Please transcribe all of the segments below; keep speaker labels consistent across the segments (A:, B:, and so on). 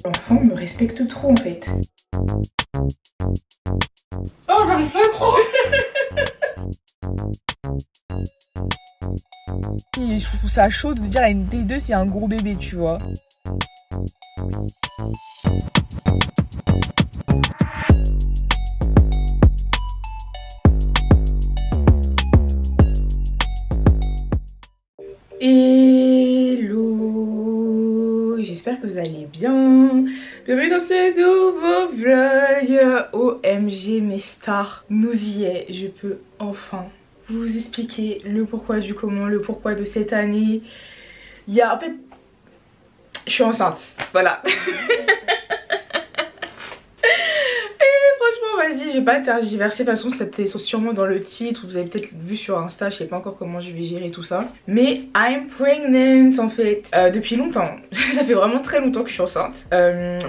A: L'enfant me respecte trop en fait. Oh, j'arrive pas trop.
B: Je trouve ça chaud de dire à une T2 c'est un gros bébé, tu vois.
A: Hello, j'espère que vous allez bien. Bienvenue dans ce nouveau vlog. OMG mes stars, nous y est, je peux enfin vous expliquer le pourquoi du comment, le pourquoi de cette année. En fait, je suis enceinte, voilà. Franchement, vas-y, je vais pas tergiverser. De toute façon, c'était sûrement dans le titre. Vous avez peut-être vu sur Insta. Je sais pas encore comment je vais gérer tout ça. Mais I'm pregnant en fait. Depuis longtemps. Ça fait vraiment très longtemps que je suis enceinte.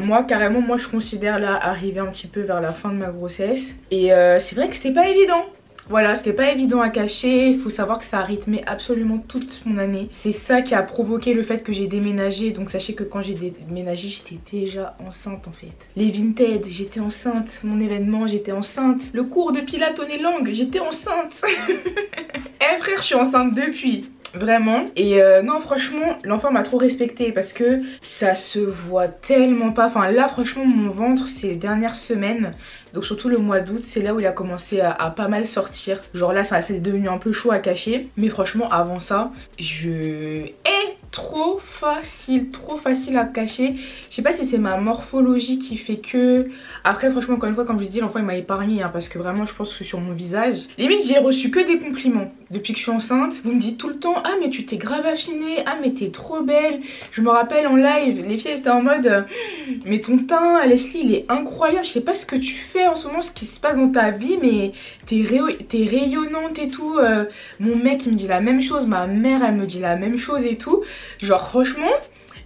A: Moi, carrément, je considère là arriver un petit peu vers la fin de ma grossesse. Et c'est vrai que c'était pas évident. Voilà, c'était pas évident à cacher. Il faut savoir que ça a rythmé absolument toute mon année. C'est ça qui a provoqué le fait que j'ai déménagé. Donc sachez que quand j'ai déménagé, j'étais déjà enceinte en fait. Les Vinted, j'étais enceinte. Mon événement, j'étais enceinte. Le cours de pilates au nez langue, j'étais enceinte. Eh frère, je suis enceinte depuis. Vraiment. Et non, franchement, l'enfant m'a trop respectée parce que ça se voit tellement pas. Enfin là, franchement, mon ventre ces dernières semaines, donc surtout le mois d'août, c'est là où il a commencé à pas mal sortir. Genre là, ça c'est devenu un peu chaud à cacher. Mais franchement, avant ça, trop facile à cacher. Je sais pas si c'est ma morphologie qui fait que... Après franchement, encore une fois, comme je vous dis, l'enfant il m'a épargné hein, parce que vraiment je pense que sur mon visage, limite j'ai reçu que des compliments. Depuis que je suis enceinte, vous me dites tout le temps: ah mais tu t'es grave affinée, ah mais t'es trop belle. Je me rappelle en live, les filles étaient en mode mais ton teint Leslie il est incroyable, je sais pas ce que tu fais en ce moment, ce qui se passe dans ta vie, mais t'es rayonnante et tout. Mon mec il me dit la même chose, ma mère elle me dit la même chose et tout. Genre franchement,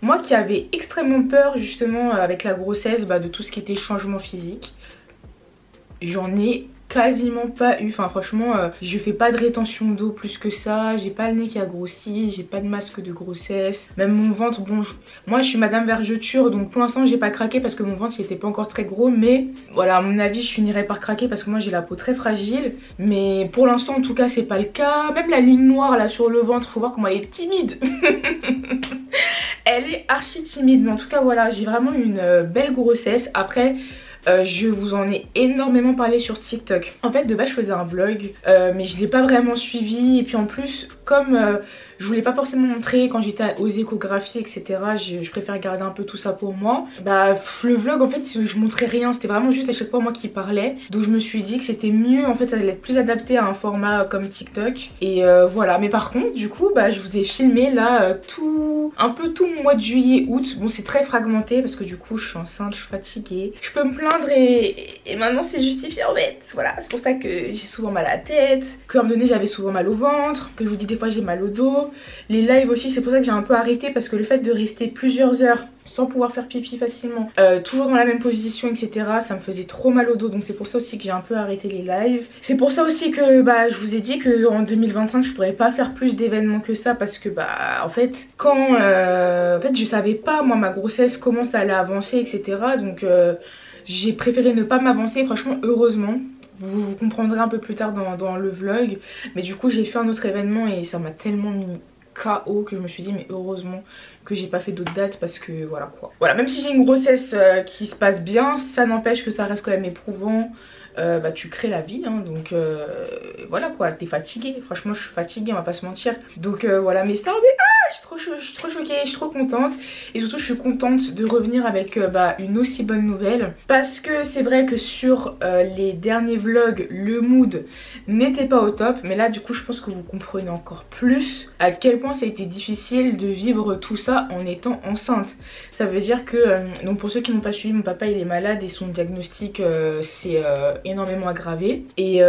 A: moi qui avais extrêmement peur justement avec la grossesse de tout ce qui était changement physique, j'en ai quasiment pas eu. Enfin franchement, je fais pas de rétention d'eau plus que ça, j'ai pas le nez qui a grossi, j'ai pas de masque de grossesse, même mon ventre, bon moi je suis madame vergeture, donc pour l'instant j'ai pas craqué parce que mon ventre il était pas encore très gros, mais voilà, à mon avis je finirai par craquer parce que moi j'ai la peau très fragile, mais pour l'instant en tout cas c'est pas le cas. Même la ligne noire là sur le ventre, faut voir comment elle est timide. Elle est archi timide, mais en tout cas voilà, j'ai vraiment une belle grossesse. Après je vous en ai énormément parlé sur TikTok. En fait de base je faisais un vlog mais je l'ai pas vraiment suivi. Et puis en plus comme je voulais pas forcément montrer quand j'étais aux échographies etc, je préfère garder un peu tout ça pour moi. Le vlog en fait je montrais rien, c'était vraiment juste à chaque fois moi qui parlais. Donc je me suis dit que c'était mieux, en fait ça allait être plus adapté à un format comme TikTok. Et voilà, mais par contre du coup je vous ai filmé là un peu tout le mois de juillet août. Bon c'est très fragmenté parce que du coup je suis enceinte, je suis fatiguée, je peux me plaindre et maintenant c'est justifié en fait. Voilà, c'est pour ça que j'ai souvent mal à la tête, qu'à un moment donné j'avais souvent mal au ventre, que je vous dis des fois j'ai mal au dos. Les lives aussi c'est pour ça que j'ai un peu arrêté, parce que le fait de rester plusieurs heures sans pouvoir faire pipi facilement, toujours dans la même position etc, ça me faisait trop mal au dos. Donc c'est pour ça aussi que j'ai un peu arrêté les lives. C'est pour ça aussi que je vous ai dit que en 2025 je pourrais pas faire plus d'événements que ça, parce que en fait quand en fait je savais pas moi ma grossesse comment ça allait avancer etc. Donc j'ai préféré ne pas m'avancer, franchement heureusement. Vous comprendrez un peu plus tard dans le vlog. Mais du coup j'ai fait un autre événement et ça m'a tellement mis KO que je me suis dit mais heureusement que j'ai pas fait d'autres dates, parce que voilà quoi. Voilà, même si j'ai une grossesse qui se passe bien, ça n'empêche que ça reste quand même éprouvant. Tu crées la vie hein, donc voilà quoi, t'es fatiguée. Franchement je suis fatiguée, on va pas se mentir. Donc voilà, mais stars, je suis trop choquée, je suis trop contente. Et surtout je suis contente de revenir avec une aussi bonne nouvelle, parce que c'est vrai que sur les derniers vlogs le mood n'était pas au top, mais là du coup je pense que vous comprenez encore plus à quel point ça a été difficile de vivre tout ça en étant enceinte. Ça veut dire que donc pour ceux qui n'ont pas suivi, mon papa il est malade et son diagnostic c'est énormément aggravé. Et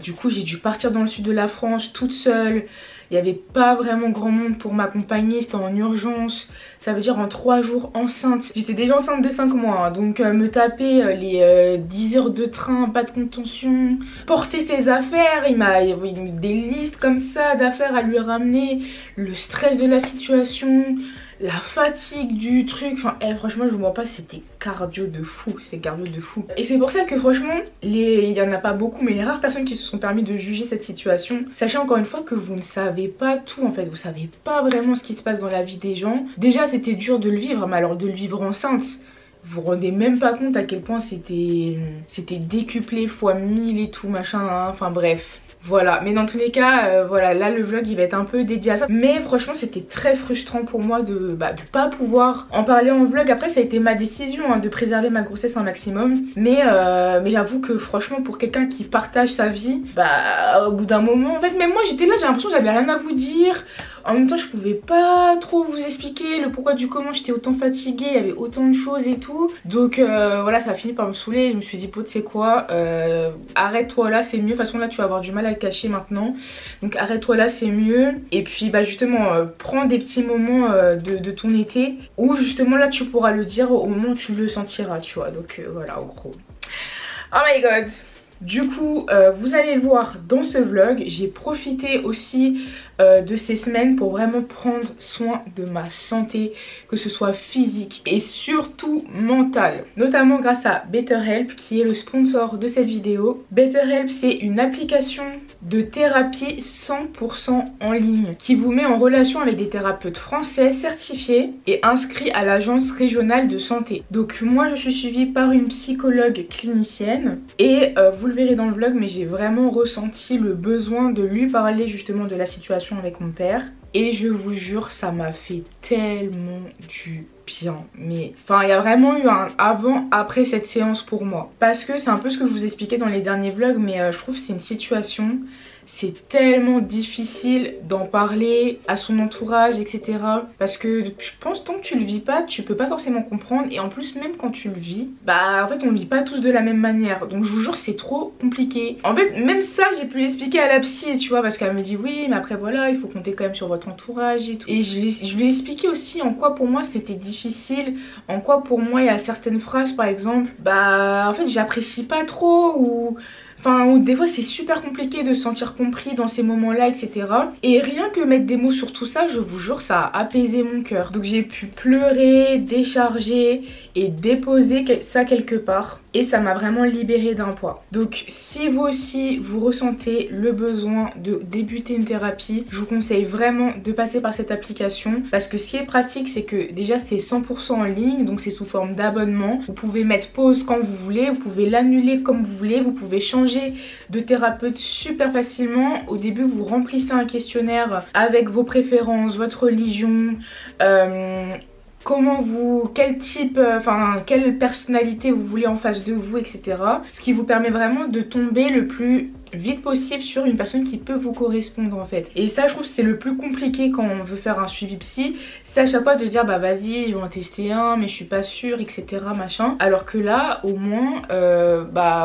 A: du coup j'ai dû partir dans le sud de la France toute seule. Il n'y avait pas vraiment grand monde pour m'accompagner, c'était en urgence. Ça veut dire en 3 jours enceinte. J'étais déjà enceinte de 5 mois hein, donc me taper les 10 heures de train, pas de contention, porter ses affaires, il m'a mis des listes comme ça d'affaires à lui ramener, le stress de la situation, la fatigue du truc, enfin franchement je vous mens pas, c'était cardio de fou, c'est cardio de fou. Et c'est pour ça que franchement, il y en a pas beaucoup, mais les rares personnes qui se sont permis de juger cette situation, sachez encore une fois que vous ne savez pas tout en fait, vous savez pas vraiment ce qui se passe dans la vie des gens. Déjà c'était dur de le vivre, mais alors de le vivre enceinte, vous vous rendez même pas compte à quel point c'était décuplé fois 1000 et tout machin, hein. Enfin bref. Voilà, mais dans tous les cas, voilà, là le vlog il va être un peu dédié à ça. Mais franchement c'était très frustrant pour moi de pas pouvoir en parler en vlog. Après ça a été ma décision hein, de préserver ma grossesse un maximum. Mais j'avoue que franchement pour quelqu'un qui partage sa vie, au bout d'un moment, en fait même moi j'étais là, j'ai l'impression que j'avais rien à vous dire. En même temps je pouvais pas trop vous expliquer le pourquoi du comment, j'étais autant fatiguée, il y avait autant de choses et tout. Donc voilà, ça a fini par me saouler. Je me suis dit tu sais quoi, arrête-toi là, c'est mieux. De toute façon là tu vas avoir du mal à le cacher maintenant. Donc arrête-toi là, c'est mieux. Et puis justement prends des petits moments de ton été où justement là tu pourras le dire au moment où tu le sentiras, tu vois. Donc voilà en gros. Oh my god. Du coup vous allez le voir dans ce vlog, j'ai profité aussi de ces semaines pour vraiment prendre soin de ma santé, que ce soit physique et surtout mentale, notamment grâce à BetterHelp qui est le sponsor de cette vidéo. BetterHelp c'est une application de thérapie 100% en ligne qui vous met en relation avec des thérapeutes français certifiés et inscrits à l'agence régionale de santé. Donc moi je suis suivie par une psychologue clinicienne et vous le verrez dans le vlog, mais j'ai vraiment ressenti le besoin de lui parler justement de la situation avec mon père. Et je vous jure, ça m'a fait tellement du bien. Mais enfin, il y a vraiment eu un avant-après cette séance pour moi. Parce que c'est un peu ce que je vous expliquais dans les derniers vlogs, mais je trouve que c'est une situation... C'est tellement difficile d'en parler à son entourage, etc. Parce que je pense tant que tu le vis pas, tu peux pas forcément comprendre. Et en plus même quand tu le vis, en fait on le vit pas tous de la même manière. Donc je vous jure c'est trop compliqué. En fait même ça j'ai pu l'expliquer à la psy, tu vois. Parce qu'elle me dit oui mais après voilà il faut compter quand même sur votre entourage et tout. Et je lui ai expliqué aussi en quoi pour moi c'était difficile. En quoi pour moi il y a certaines phrases par exemple, en fait j'apprécie pas trop ou... Enfin, des fois c'est super compliqué de se sentir compris dans ces moments-là, etc. Et rien que mettre des mots sur tout ça, je vous jure, ça a apaisé mon cœur. Donc j'ai pu pleurer, décharger et déposer ça quelque part. Et ça m'a vraiment libérée d'un poids. Donc si vous aussi vous ressentez le besoin de débuter une thérapie, je vous conseille vraiment de passer par cette application. Parce que ce qui est pratique, c'est que déjà c'est 100% en ligne, donc c'est sous forme d'abonnement. Vous pouvez mettre pause quand vous voulez, vous pouvez l'annuler comme vous voulez, vous pouvez changer de thérapeute super facilement. Au début vous remplissez un questionnaire avec vos préférences, votre religion, quel type, quelle personnalité vous voulez en face de vous, etc. Ce qui vous permet vraiment de tomber le plus vite possible sur une personne qui peut vous correspondre en fait. Et ça je trouve c'est le plus compliqué quand on veut faire un suivi psy, c'est à chaque fois de dire vas-y je vais en tester un mais je suis pas sûre, etc. machin. Alors que là au moins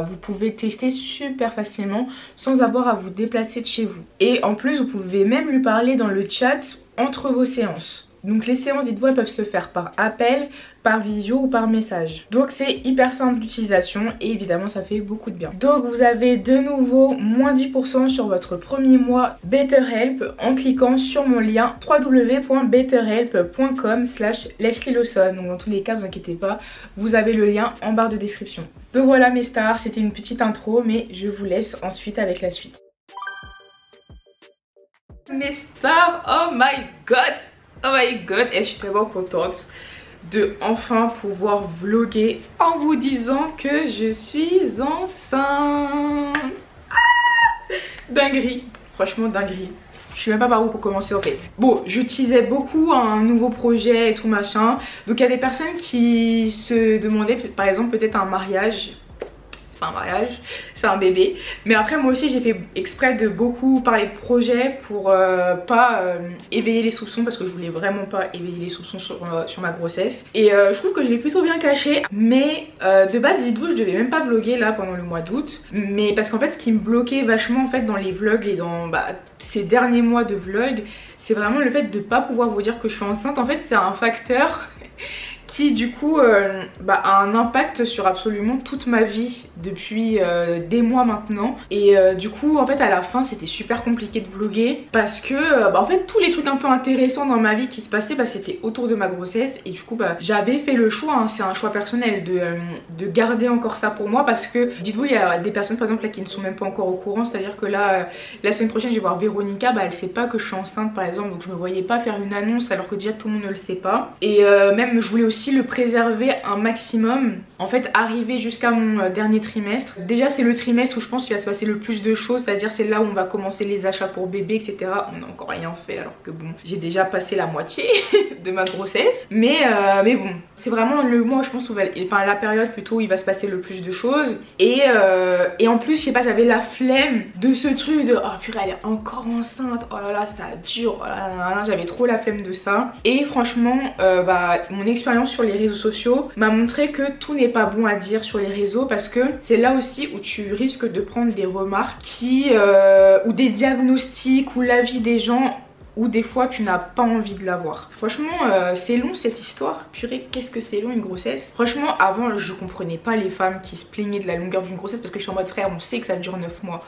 A: vous pouvez tester super facilement sans avoir à vous déplacer de chez vous. Et en plus vous pouvez même lui parler dans le chat entre vos séances. Donc les séances, dites-vous, elles peuvent se faire par appel, par visio ou par message. Donc c'est hyper simple d'utilisation et évidemment ça fait beaucoup de bien. Donc vous avez de nouveau moins 10% sur votre premier mois BetterHelp en cliquant sur mon lien www.betterhelp.com/LeslieLawson. Donc dans tous les cas, vous inquiétez pas, vous avez le lien en barre de description. Donc voilà mes stars, c'était une petite intro mais je vous laisse ensuite avec la suite. Mes stars, oh my god! Oh my god, et je suis tellement contente de enfin pouvoir vlogger en vous disant que je suis enceinte. Dinguerie, franchement dinguerie. Je sais même pas par où pour commencer en fait. Bon, je teasais beaucoup un nouveau projet et tout machin. Donc il y a des personnes qui se demandaient par exemple peut-être un mariage. Un mariage, c'est un bébé. Mais après moi aussi j'ai fait exprès de beaucoup parler de projet pour pas éveiller les soupçons, parce que je voulais vraiment pas éveiller les soupçons sur ma grossesse. Et je trouve que je l'ai plutôt bien caché. Mais de base dites-vous je devais même pas vlogger là pendant le mois d'août. Mais parce qu'en fait ce qui me bloquait vachement en fait dans les vlogs et dans ces derniers mois de vlog, c'est vraiment le fait de pas pouvoir vous dire que je suis enceinte. En fait c'est un facteur qui du coup a un impact sur absolument toute ma vie depuis des mois maintenant. Et du coup en fait à la fin c'était super compliqué de vlogger parce que en fait tous les trucs un peu intéressants dans ma vie qui se passaient c'était autour de ma grossesse. Et du coup j'avais fait le choix, hein, c'est un choix personnel de garder encore ça pour moi, parce que dites-vous il y a des personnes par exemple là qui ne sont même pas encore au courant, c'est à dire que là la semaine prochaine je vais voir Véronica, elle sait pas que je suis enceinte par exemple, donc je me voyais pas faire une annonce alors que déjà tout le monde ne le sait pas. Et même je voulais aussi le préserver un maximum, en fait arriver jusqu'à mon dernier trimestre. Déjà c'est le trimestre où je pense qu'il va se passer le plus de choses, c'est à dire c'est là où on va commencer les achats pour bébé etc. On n'a encore rien fait alors que bon j'ai déjà passé la moitié de ma grossesse, mais bon c'est vraiment le mois je pense où enfin la période plutôt où il va se passer le plus de choses. Et en plus je sais pas, j'avais la flemme de ce truc de oh purée elle est encore enceinte, oh là là ça dure, oh là là, j'avais trop la flemme de ça. Et franchement mon expérience sur les réseaux sociaux m'a montré que tout n'est pas bon à dire sur les réseaux, parce que c'est là aussi où tu risques de prendre des remarques ou des diagnostics ou l'avis des gens où des fois tu n'as pas envie de l'avoir. Franchement c'est long cette histoire, purée qu'est-ce que c'est long une grossesse. Franchement avant je comprenais pas les femmes qui se plaignaient de la longueur d'une grossesse, parce que je suis en mode frère on sait que ça dure 9 mois.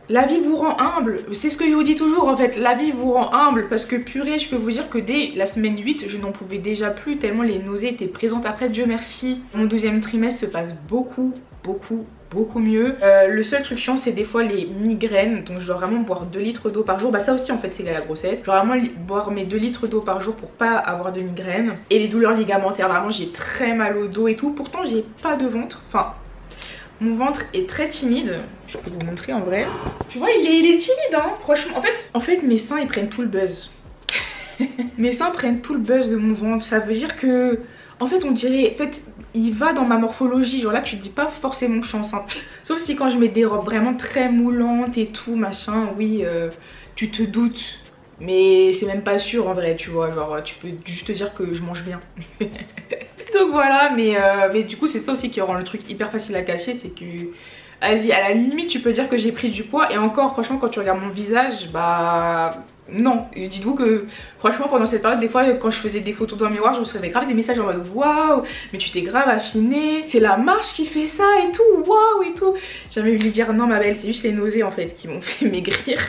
A: La vie vous rend humble, c'est ce que je vous dis toujours en fait, la vie vous rend humble, parce que purée je peux vous dire que dès la semaine 8 je n'en pouvais déjà plus tellement les nausées étaient présentes. Après Dieu merci mon deuxième trimestre se passe beaucoup mieux. Le seul truc chiant c'est des fois les migraines, donc je dois vraiment boire 2 litres d'eau par jour. Ça aussi en fait c'est lié à la grossesse, je dois vraiment boire mes 2 litres d'eau par jour pour pas avoir de migraines. Et les douleurs ligamentaires, vraiment j'ai très mal au dos et tout, pourtant j'ai pas de ventre, enfin mon ventre est très timide, je peux vous montrer en vrai. Tu vois il est timide hein, franchement. En fait mes seins ils prennent tout le buzz. Mes seins prennent tout le buzz de mon ventre, ça veut dire que en fait on dirait, en fait il va dans ma morphologie, genre là tu te dis pas forcément que je suis enceinte, sauf si quand je mets des robes vraiment très moulantes et tout machin, oui tu te doutes, mais c'est même pas sûr en vrai tu vois, genre tu peux juste te dire que je mange bien. Donc voilà, mais du coup c'est ça aussi qui rend le truc hyper facile à cacher, c'est que vas-y à la limite tu peux dire que j'ai pris du poids, et encore franchement quand tu regardes mon visage non. Dites-vous que franchement pendant cette période des fois quand je faisais des photos dans le miroir je recevais grave des messages en mode waouh mais tu t'es grave affinée, c'est la marche qui fait ça et tout, waouh et tout. J'ai jamais eu lui dire non ma belle c'est juste les nausées en fait qui m'ont fait maigrir.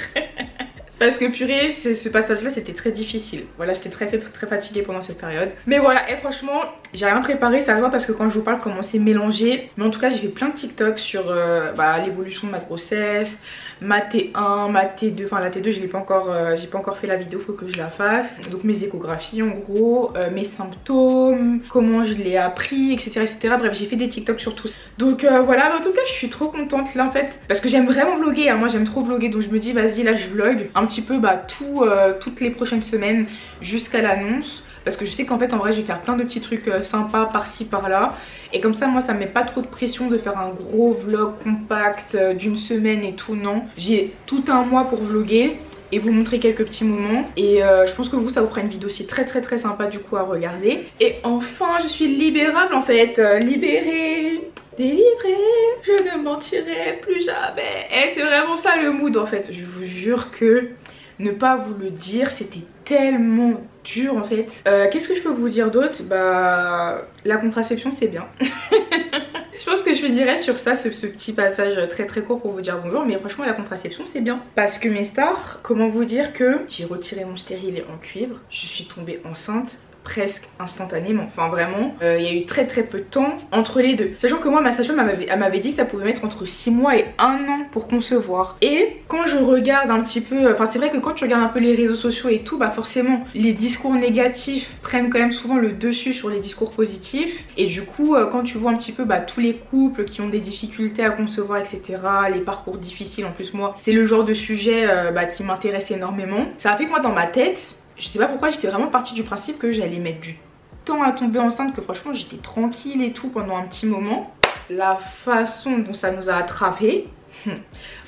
A: Parce que purée, ce passage là c'était très difficile. Voilà, j'étais très fatiguée pendant cette période. Mais voilà, et franchement, j'ai rien préparé, ça se voit parce que quand je vous parle comment c'est mélangé. Mais en tout cas, j'ai fait plein de TikTok sur l'évolution de ma grossesse, ma T1, ma T2, enfin la T2 je l'ai pas encore, j'ai pas encore fait la vidéo, faut que je la fasse. Donc mes échographies en gros, mes symptômes, comment je l'ai appris, etc. Bref, j'ai fait des TikTok sur tout ça. Donc voilà, en tout cas je suis trop contente là en fait, parce que j'aime vraiment vlogger, hein. Moi j'aime trop vlogger, donc je me dis vas-y là je vlog un petit peu toutes les prochaines semaines jusqu'à l'annonce. Parce que je sais qu'en fait en vrai je vais faire plein de petits trucs sympas par-ci par-là. Et comme ça moi ça me met pas trop de pression de faire un gros vlog compact d'une semaine et tout, non. J'ai tout un mois pour vlogger et vous montrer quelques petits moments. Et je pense que vous ça vous fera une vidéo aussi très sympa du coup à regarder. Et enfin je suis libérable en fait, libérée, délivrée, je ne mentirai plus jamais. Et c'est vraiment ça le mood en fait. Je vous jure que ne pas vous le dire c'était tellement dur en fait. Qu'est-ce que je peux vous dire d'autre? La contraception c'est bien. Je pense que je finirai sur ça, ce petit passage très court pour vous dire bonjour. Mais franchement la contraception c'est bien. Parce que mes stars, comment vous dire que j'ai retiré mon stérilet en cuivre, je suis tombée enceinte presque instantanément, enfin vraiment il y a eu très peu de temps entre les deux, sachant que moi ma sage-femme m'avait dit que ça pouvait mettre entre 6 mois et 1 an pour concevoir. Et quand je regarde un petit peu, enfin c'est vrai que quand tu regardes un peu les réseaux sociaux et tout, forcément les discours négatifs prennent quand même souvent le dessus sur les discours positifs. Et du coup quand tu vois un petit peu tous les couples qui ont des difficultés à concevoir etc, les parcours difficiles, en plus moi c'est le genre de sujet qui m'intéresse énormément. Ça a fait que moi dans ma tête, je sais pas pourquoi j'étais vraiment partie du principe que j'allais mettre du temps à tomber enceinte, que franchement j'étais tranquille et tout pendant un petit moment. La façon dont ça nous a attrapés.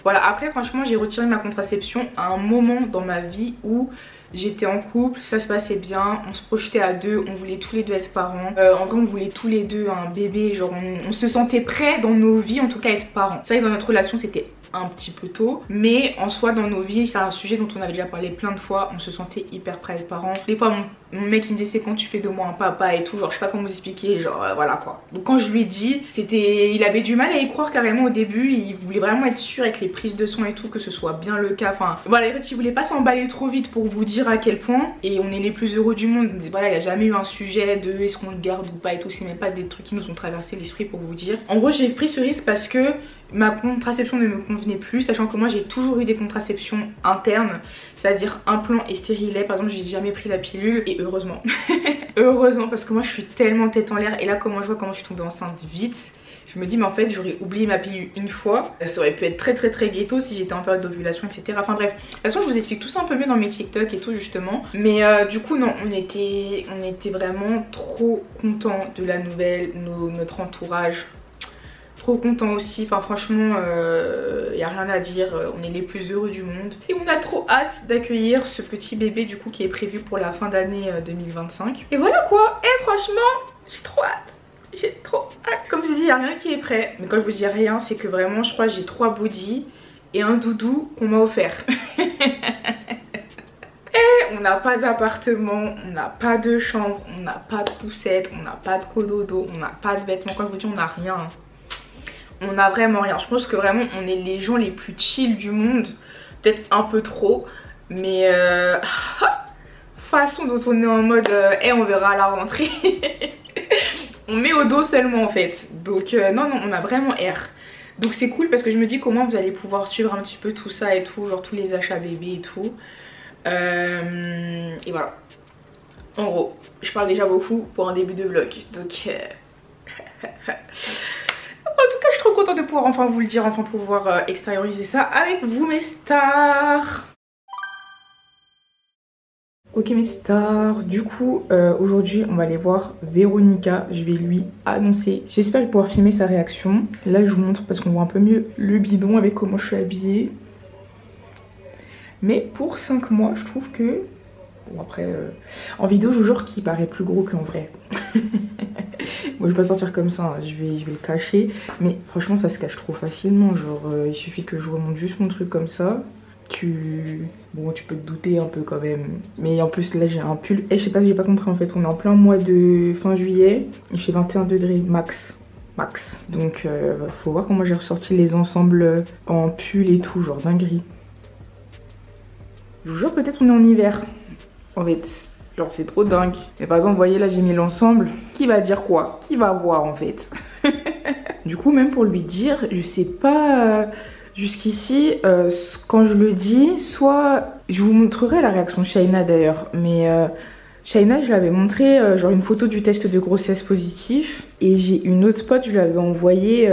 A: Voilà, après franchement j'ai retiré ma contraception à un moment dans ma vie où j'étais en couple, ça se passait bien, on se projetait à deux, on voulait tous les deux être parents. En vrai on voulait tous les deux un bébé, genre on se sentait prêts dans nos vies en tout cas à être parents. C'est vrai que dans notre relation c'était un petit peu tôt, mais en soi dans nos vies c'est un sujet dont on avait déjà parlé plein de fois, on se sentait hyper prêts à être parents. Des fois Mon mec il me disait c'est quand tu fais de moi un papa et tout, genre je sais pas comment vous expliquer, genre voilà quoi. Donc quand je lui ai dit, il avait du mal à y croire carrément au début, il voulait vraiment être sûr avec les prises de son et tout que ce soit bien le cas. Enfin voilà, en fait il voulait pas s'emballer trop vite pour vous dire à quel point, et on est les plus heureux du monde. Voilà, il n'y a jamais eu un sujet de est-ce qu'on le garde ou pas et tout, c'est même pas des trucs qui nous ont traversé l'esprit pour vous dire. En gros j'ai pris ce risque parce que ma contraception ne me convenait plus, sachant que moi j'ai toujours eu des contraceptions internes, c'est-à-dire implant et stérilet. Par exemple j'ai jamais pris la pilule, et heureusement. Heureusement, parce que moi je suis tellement tête en l'air, et là comment je vois comment je suis tombée enceinte vite, je me dis mais en fait j'aurais oublié ma pilule une fois, ça aurait pu être très ghetto si j'étais en période d'ovulation, etc. Enfin bref, de toute façon je vous explique tout ça un peu mieux dans mes TikTok et tout justement. Mais du coup non, on était vraiment trop contents de la nouvelle, notre entourage trop content aussi, enfin franchement y a rien à dire, on est les plus heureux du monde, et on a trop hâte d'accueillir ce petit bébé du coup qui est prévu pour la fin d'année 2025. Et voilà quoi, et franchement j'ai trop hâte. J'ai trop hâte. Comme je dis, il n'y a rien qui est prêt. Mais quand je vous dis rien, c'est que vraiment, je crois que j'ai 3 bodies et un doudou qu'on m'a offert. Et on n'a pas d'appartement, on n'a pas de chambre, on n'a pas de poussette, on n'a pas de cododo, on n'a pas de vêtements. Quand je vous dis, on n'a rien. On n'a vraiment rien. Je pense que vraiment, on est les gens les plus chill du monde. Peut-être un peu trop. Mais façon dont on est en mode, on verra à la rentrée. On met au dos seulement en fait. Donc non on a vraiment air. Donc c'est cool parce que je me dis comment vous allez pouvoir suivre un petit peu tout ça et tout, genre tous les achats bébés et tout. Et voilà. En gros, je parle déjà beaucoup pour un début de vlog. Donc en tout cas je suis trop contente de pouvoir enfin vous le dire, enfin pouvoir extérioriser ça avec vous mes stars. Ok mes stars, du coup aujourd'hui on va aller voir Véronica, je vais lui annoncer. J'espère pouvoir filmer sa réaction. Là je vous montre parce qu'on voit un peu mieux le bidon avec comment je suis habillée. Mais pour 5 mois je trouve que... Bon après en vidéo je vous jure qu'il paraît plus gros qu'en vrai. Moi je vais pas sortir comme ça, hein. je vais le cacher. Mais franchement ça se cache trop facilement, genre il suffit que je remonte juste mon truc comme ça. Bon tu peux te douter un peu quand même. Mais en plus là j'ai un pull. Et je sais pas, j'ai pas compris en fait. On est en plein mois de fin juillet. Il fait 21 degrés max. Donc faut voir comment j'ai ressorti les ensembles en pull et tout. Genre dinguerie. Je vous jure peut-être on est en hiver. En fait genre c'est trop dingue. Mais par exemple vous voyez là j'ai mis l'ensemble. Qui va dire quoi? Qui va voir en fait? Du coup même pour lui dire je sais pas... Jusqu'ici, quand je le dis, soit je vous montrerai la réaction de Shaina d'ailleurs, mais Shaina je l'avais montré genre une photo du test de grossesse positif, et j'ai une autre pote, je lui avais envoyé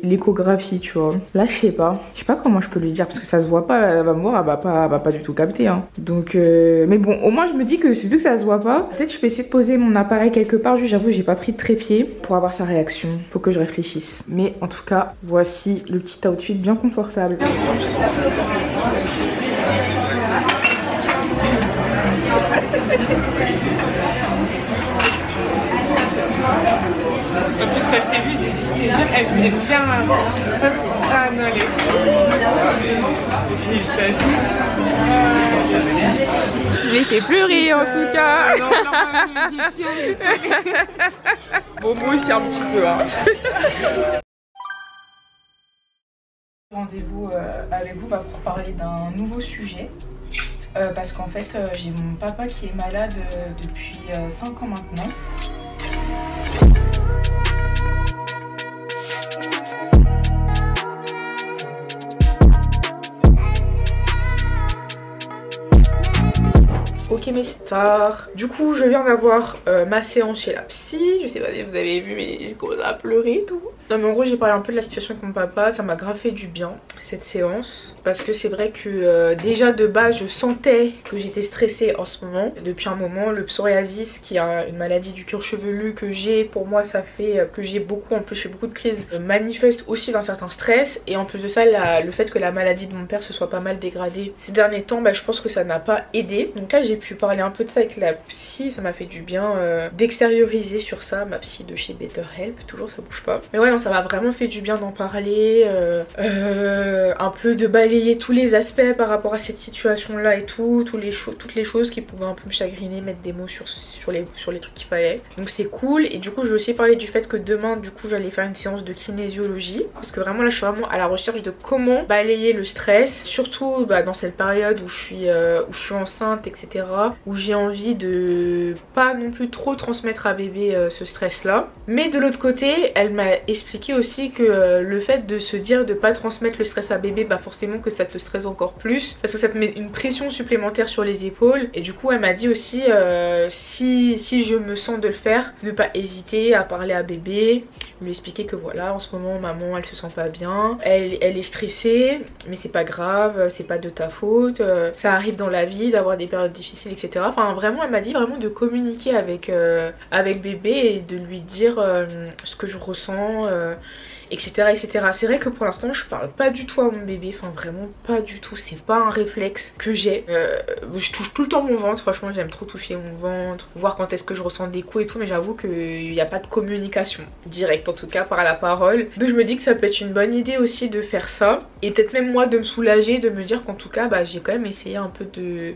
A: l'échographie, tu vois. Là je sais pas comment je peux lui dire parce que ça se voit pas, elle va me voir, elle va pas du tout capter hein. Donc mais bon, au moins je me dis que vu que ça se voit pas, peut-être je peux essayer de poser mon appareil quelque part. Juste j'avoue j'ai pas pris de trépied pour avoir sa réaction, faut que je réfléchisse. Mais en tout cas voici le petit outfit bien confortable. En plus quand je t'ai vu, elle voulait me faire un... Ah non les félicitations. J'ai fait pleurer en tout cas. Bon moi aussi un petit peu hein. Rendez-vous avec vous pour parler d'un nouveau sujet. Parce qu'en fait j'ai mon papa qui est malade depuis 5 ans maintenant. Ok mes stars, du coup je viens d'avoir ma séance chez la psy. Je sais pas si vous avez vu mais j'ai commencé à pleurer et tout. Non mais en gros j'ai parlé un peu de la situation avec mon papa, ça m'a grave fait du bien cette séance. Parce que c'est vrai que déjà de base je sentais que j'étais stressée en ce moment. Depuis un moment, le psoriasis qui est une maladie du cuir chevelu que j'ai, pour moi ça fait que j'ai beaucoup, en plus je fais beaucoup de crises, manifeste aussi d'un certain stress. Et en plus de ça le fait que la maladie de mon père se soit pas mal dégradée ces derniers temps, bah, je pense que ça n'a pas aidé. Donc là j'ai j'ai pu parler un peu de ça avec la psy, ça m'a fait du bien d'extérioriser sur ça, ma psy de chez Better Help, toujours ça bouge pas. Mais ouais non, ça m'a vraiment fait du bien d'en parler, un peu de balayer tous les aspects par rapport à cette situation là et tout, toutes les choses qui pouvaient un peu me chagriner, mettre des mots sur les trucs qu'il fallait. Donc c'est cool. Et du coup je vais aussi parler du fait que demain du coup j'allais faire une séance de kinésiologie, parce que vraiment là je suis vraiment à la recherche de comment balayer le stress, surtout dans cette période où je suis enceinte, etc., où j'ai envie de pas non plus trop transmettre à bébé ce stress là. Mais de l'autre côté elle m'a expliqué aussi que le fait de se dire de pas transmettre le stress à bébé, forcément que ça te stresse encore plus, parce que ça te met une pression supplémentaire sur les épaules. Et du coup elle m'a dit aussi si je me sens de le faire, ne pas hésiter à parler à bébé, lui expliquer que voilà en ce moment maman elle se sent pas bien, elle est stressée, mais c'est pas grave, c'est pas de ta faute, ça arrive dans la vie d'avoir des périodes difficiles, etc. Enfin vraiment elle m'a dit vraiment de communiquer avec bébé et de lui dire ce que je ressens, etc, etc. C'est vrai que pour l'instant je parle pas du tout à mon bébé, enfin vraiment pas du tout, c'est pas un réflexe que j'ai. Je touche tout le temps mon ventre, franchement j'aime trop toucher mon ventre, voir quand est-ce que je ressens des coups et tout, mais j'avoue qu'il n'y a pas de communication directe, en tout cas par la parole. Donc je me dis que ça peut être une bonne idée aussi de faire ça, et peut-être même moi de me soulager, de me dire qu'en tout cas j'ai quand même essayé un peu de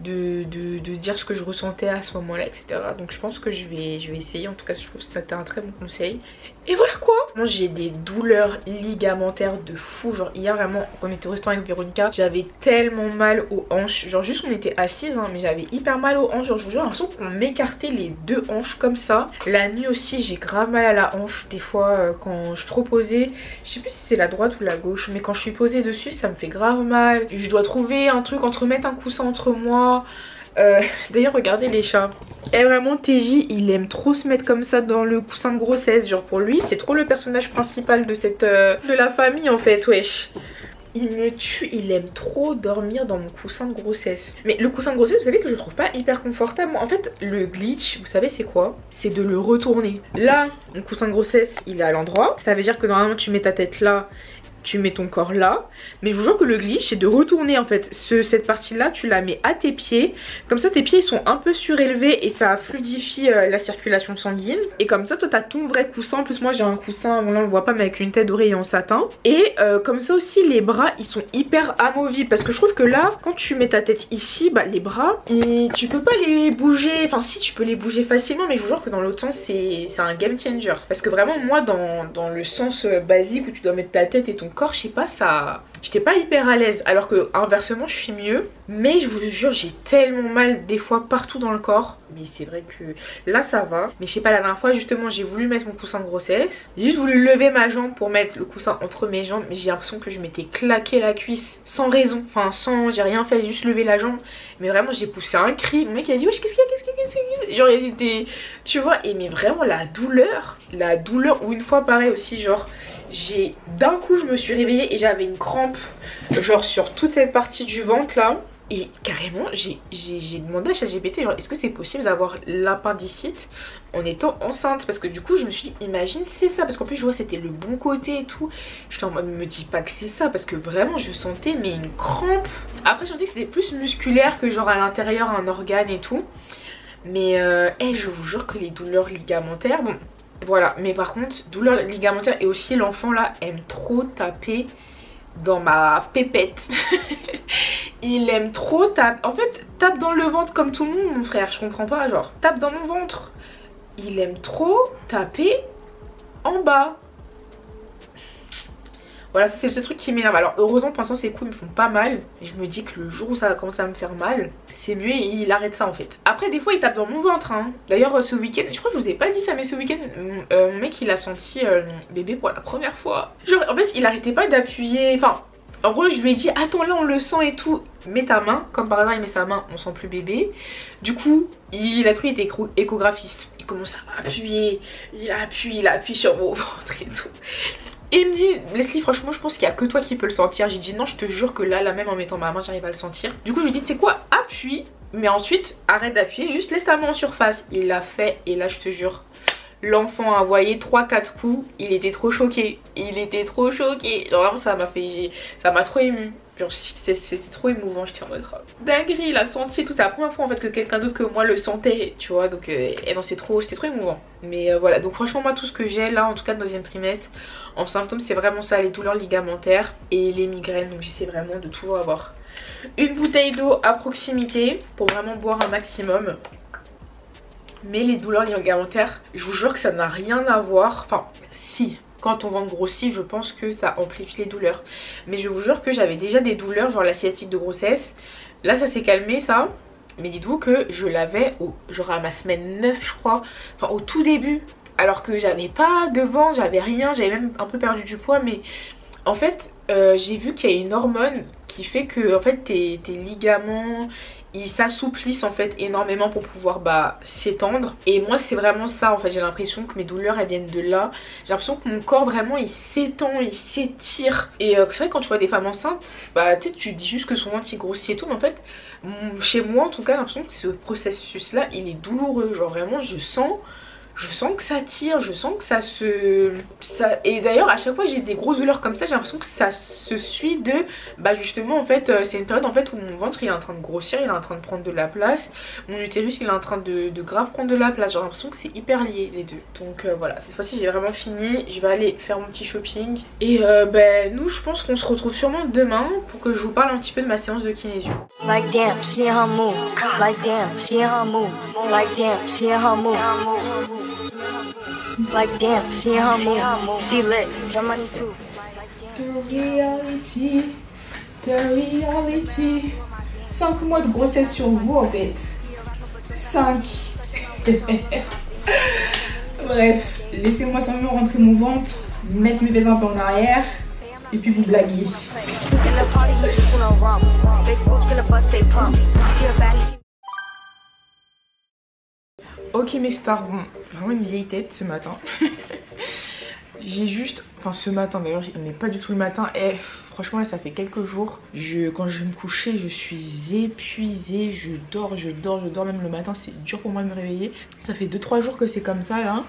A: dire ce que je ressentais à ce moment là, etc. Donc je pense que je vais essayer, en tout cas je trouve que c'était un très bon conseil. Et voilà quoi. Moi j'ai des douleurs ligamentaires de fou, genre hier vraiment quand on était au restaurant avec Véronica, j'avais tellement mal aux hanches, genre juste on était assises mais j'avais hyper mal aux hanches, genre je vous jure, j'ai l'impression qu'on m'écartait les deux hanches comme ça. La nuit aussi j'ai grave mal à la hanche des fois quand je suis trop posée, je sais plus si c'est la droite ou la gauche, mais quand je suis posée dessus ça me fait grave mal. Et je dois trouver un truc entre mettre un coussin entre moi. D'ailleurs regardez les chats, et vraiment TJ il aime trop se mettre comme ça dans le coussin de grossesse, genre pour lui c'est trop le personnage principal de de la famille en fait, wesh. Il me tue, il aime trop dormir dans mon coussin de grossesse. Mais le coussin de grossesse, vous savez que je le trouve pas hyper confortable. En fait, le glitch, vous savez c'est quoi? C'est de le retourner. Là, mon coussin de grossesse, il est à l'endroit. Ça veut dire que normalement tu mets ta tête là, tu mets ton corps là, mais je vous jure que le glitch c'est de retourner en fait cette partie là, tu la mets à tes pieds, comme ça tes pieds ils sont un peu surélevés et ça fluidifie la circulation sanguine, et comme ça toi t'as ton vrai coussin. En plus moi j'ai un coussin, bon là on le voit pas mais avec une tête d'oreiller en satin, et comme ça aussi les bras ils sont hyper amovibles, parce que je trouve que là quand tu mets ta tête ici, les bras tu peux pas les bouger, enfin si tu peux les bouger facilement, mais je vous jure que dans l'autre sens c'est un game changer, parce que vraiment moi dans le sens basique où tu dois mettre ta tête et ton corps, je sais pas, ça j'étais pas hyper à l'aise, alors que inversement je suis mieux. Mais je vous jure j'ai tellement mal des fois partout dans le corps, mais c'est vrai que là ça va. Mais je sais pas, la dernière fois justement j'ai voulu mettre mon coussin de grossesse, j'ai juste voulu lever ma jambe pour mettre le coussin entre mes jambes, mais j'ai l'impression que je m'étais claqué la cuisse sans raison, enfin j'ai rien fait, j'ai juste levé la jambe, mais vraiment j'ai poussé un cri. Mon mec il a dit wesh qu'est-ce qu'il y a, genre il était, tu vois, et mais vraiment la douleur, ou une fois pareil aussi, genre d'un coup je me suis réveillée et j'avais une crampe genre sur toute cette partie du ventre là, et carrément j'ai demandé à ChatGPT genre est-ce que c'est possible d'avoir l'appendicite en étant enceinte, parce que du coup je me suis dit imagine c'est ça, parce qu'en plus je vois c'était le bon côté et tout, j'étais en mode me dis pas que c'est ça, parce que vraiment je sentais mais une crampe. Après je sentais que c'était plus musculaire que genre à l'intérieur un organe et tout, mais je vous jure que les douleurs ligamentaires, bon voilà, mais par contre douleur ligamentaire, et aussi l'enfant là aime trop taper dans ma pépette. Il aime trop taper, en fait tape dans le ventre comme tout le monde mon frère, je comprends pas, genre tape dans mon ventre. Il aime trop taper en bas. Voilà, c'est ce truc qui m'énerve. Alors heureusement pour l'instant c'est cool, ils me font pas mal. Et je me dis que le jour où ça va commencer à me faire mal, c'est mieux et il arrête ça en fait. Après des fois il tape dans mon ventre D'ailleurs ce week-end, je crois que je vous ai pas dit ça, mais ce week-end mon mec il a senti bébé pour la première fois. Genre en fait il arrêtait pas d'appuyer, enfin en gros je lui ai dit attends là on le sent et tout, mets ta main. Comme par hasard il met sa main, on sent plus bébé. Du coup il a cru qu'il était échographiste. Il commence à appuyer, il appuie sur mon ventre et tout. Et il me dit Leslie franchement je pense qu'il y a que toi qui peux le sentir. J'ai dit non je te jure que là même en mettant ma main j'arrive à le sentir. Du coup je lui ai dit c'est quoi, appuie, mais ensuite arrête d'appuyer, juste laisse ta main en surface. Il l'a fait et là je te jure l'enfant a envoyé 3-4 coups. Il était trop choqué, genre vraiment ça m'a trop ému. Genre c'était trop émouvant, j'étais en mode oh, dinguerie, il a senti et tout. C'est la première fois en fait que quelqu'un d'autre que moi le sentait, tu vois. Donc et non, c'était trop émouvant. Mais voilà, donc franchement moi tout ce que j'ai là, en tout cas deuxième trimestre, en symptômes c'est vraiment ça, les douleurs ligamentaires et les migraines. Donc j'essaie vraiment de toujours avoir une bouteille d'eau à proximité pour vraiment boire un maximum. Mais les douleurs ligamentaires, je vous jure que ça n'a rien à voir. Enfin, si, quand on ventre grossit, je pense que ça amplifie les douleurs. Mais je vous jure que j'avais déjà des douleurs, genre la sciatique de grossesse. Là, ça s'est calmé, ça. Mais dites-vous que je l'avais genre à ma semaine 9, je crois. Enfin, au tout début. Alors que j'avais pas de ventre, j'avais rien. J'avais même un peu perdu du poids. Mais en fait, j'ai vu qu'il y a une hormone qui fait que en fait, tes ligaments... ils s'assouplissent en fait énormément pour pouvoir s'étendre. Et moi c'est vraiment ça en fait, j'ai l'impression que mes douleurs elles viennent de là. J'ai l'impression que mon corps vraiment il s'étend, il s'étire. Et c'est vrai que quand tu vois des femmes enceintes, tu dis juste que son ventre il grossit et tout. Mais en fait chez moi en tout cas j'ai l'impression que ce processus là il est douloureux. Genre vraiment je sens que ça tire, je sens que et d'ailleurs à chaque fois j'ai des grosses douleurs comme ça, j'ai l'impression que ça se suit de justement en fait c'est une période en fait où mon ventre il est en train de grossir, il est en train de prendre de la place, mon utérus il est en train de grave prendre de la place. J'ai l'impression que c'est hyper lié les deux. Donc voilà, cette fois-ci j'ai vraiment fini, je vais aller faire mon petit shopping. Et nous je pense qu'on se retrouve sûrement demain pour que je vous parle un petit peu de ma séance de kinésio. Like damn, she in her mood. Like damn, she in her mood. Like damn, she in her mood. Like damn, she in her mood. She lit, her money too. The reality. 5 mois de grossesse sur vous en fait. 5. Bref, laissez-moi simplement rentrer mon ventre, mettre mes fesses un peu en arrière et puis vous blaguer. Ok mes stars, bon, vraiment une vieille tête ce matin. J'ai juste, enfin ce matin d'ailleurs, on n'est pas du tout le matin. Et franchement là ça fait quelques jours, quand je vais me coucher je suis épuisée, je dors même le matin, c'est dur pour moi de me réveiller. Ça fait 2-3 jours que c'est comme ça là.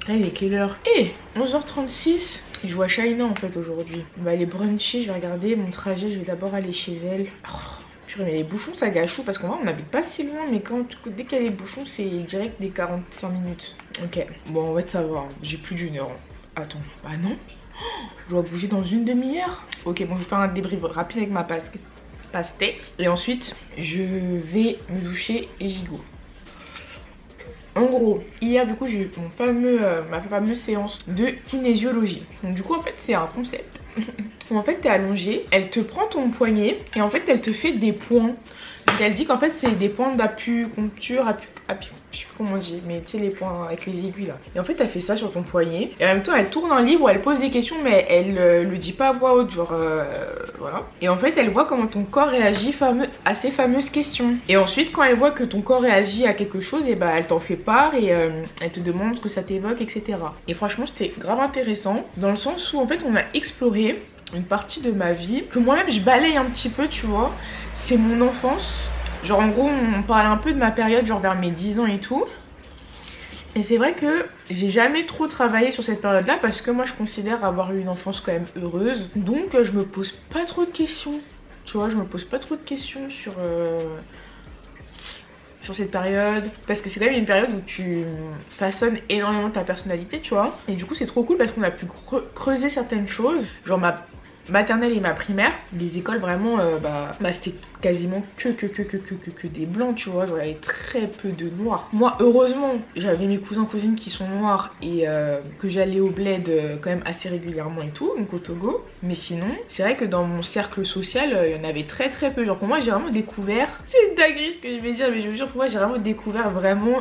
A: Là il est quelle heure? 11h36. Et je vois Shaina en fait aujourd'hui. On va aller bruncher, je vais regarder mon trajet, je vais d'abord aller chez elle. Mais les bouchons ça gâche tout parce qu'on n'habite pas si loin, mais dès qu'il y a les bouchons c'est direct des 45 minutes. Ok, bon en fait ça va, j'ai plus d'une heure. Attends, bah non, je dois bouger dans une demi-heure. Ok, bon je vais faire un débrief rapide avec ma pastèque. Et ensuite je vais me doucher et j'y go. En gros, hier du coup j'ai eu ma fameuse séance de kinésiologie. Donc du coup en fait c'est un concept. En fait t'es allongé, elle te prend ton poignet et en fait elle te fait des points. Donc elle dit qu'en fait c'est des points d'acupuncture, je sais plus comment on dit, mais tu sais les points avec les aiguilles là. Et en fait elle fait ça sur ton poignet et en même temps elle tourne un livre où elle pose des questions mais elle le dit pas à voix haute, genre voilà. Et en fait elle voit comment ton corps réagit à ces fameuses questions. Et ensuite quand elle voit que ton corps réagit à quelque chose, et elle t'en fait part et elle te demande ce que ça t'évoque, etc. Et franchement c'était grave intéressant dans le sens où en fait on a exploré une partie de ma vie que moi-même je balaye un petit peu, tu vois. C'est mon enfance. Genre en gros on parle un peu de ma période genre vers mes 10 ans et tout. Et c'est vrai que j'ai jamais trop travaillé sur cette période là parce que moi je considère avoir eu une enfance quand même heureuse. Donc je me pose pas trop de questions. Tu vois, je me pose pas trop de questions sur cette période. Parce que c'est quand même une période où tu façonnes énormément ta personnalité, tu vois. Et du coup c'est trop cool parce qu'on a pu creuser certaines choses. Genre ma maternelle et ma primaire, des écoles vraiment c'était quasiment que des blancs, tu vois. Genre, il y avait très peu de noirs. Moi heureusement j'avais mes cousins cousines qui sont noirs et que j'allais au bled quand même assez régulièrement et tout, donc au Togo. Mais sinon c'est vrai que dans mon cercle social il y en avait très peu. Genre pour moi j'ai vraiment découvert, c'est une dinguerie ce que je vais dire, mais je veux dire pour moi j'ai vraiment découvert vraiment,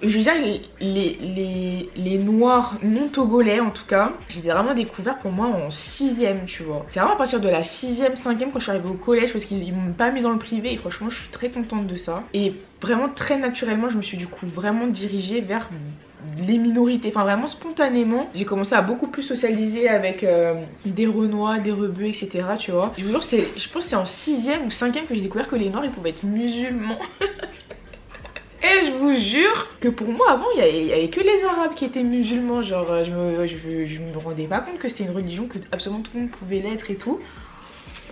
A: je veux dire les noirs non togolais en tout cas, je les ai vraiment découverts pour moi en 6ème, tu vois. C'est vraiment à partir de la 6ème, 5ème quand je suis arrivée au collège parce qu'ils m'ont pas mis dans le privé et franchement je suis très contente de ça. Et vraiment très naturellement je me suis du coup vraiment dirigée vers les minorités, enfin vraiment spontanément j'ai commencé à beaucoup plus socialiser avec des renois, des rebeux, etc, tu vois. Je vous jure, je pense que c'est en 6ème ou 5ème que j'ai découvert que les noirs ils pouvaient être musulmans. Et je vous vous jure que pour moi avant il y avait que les arabes qui étaient musulmans, genre je me rendais pas compte que c'était une religion que absolument tout le monde pouvait l'être et tout.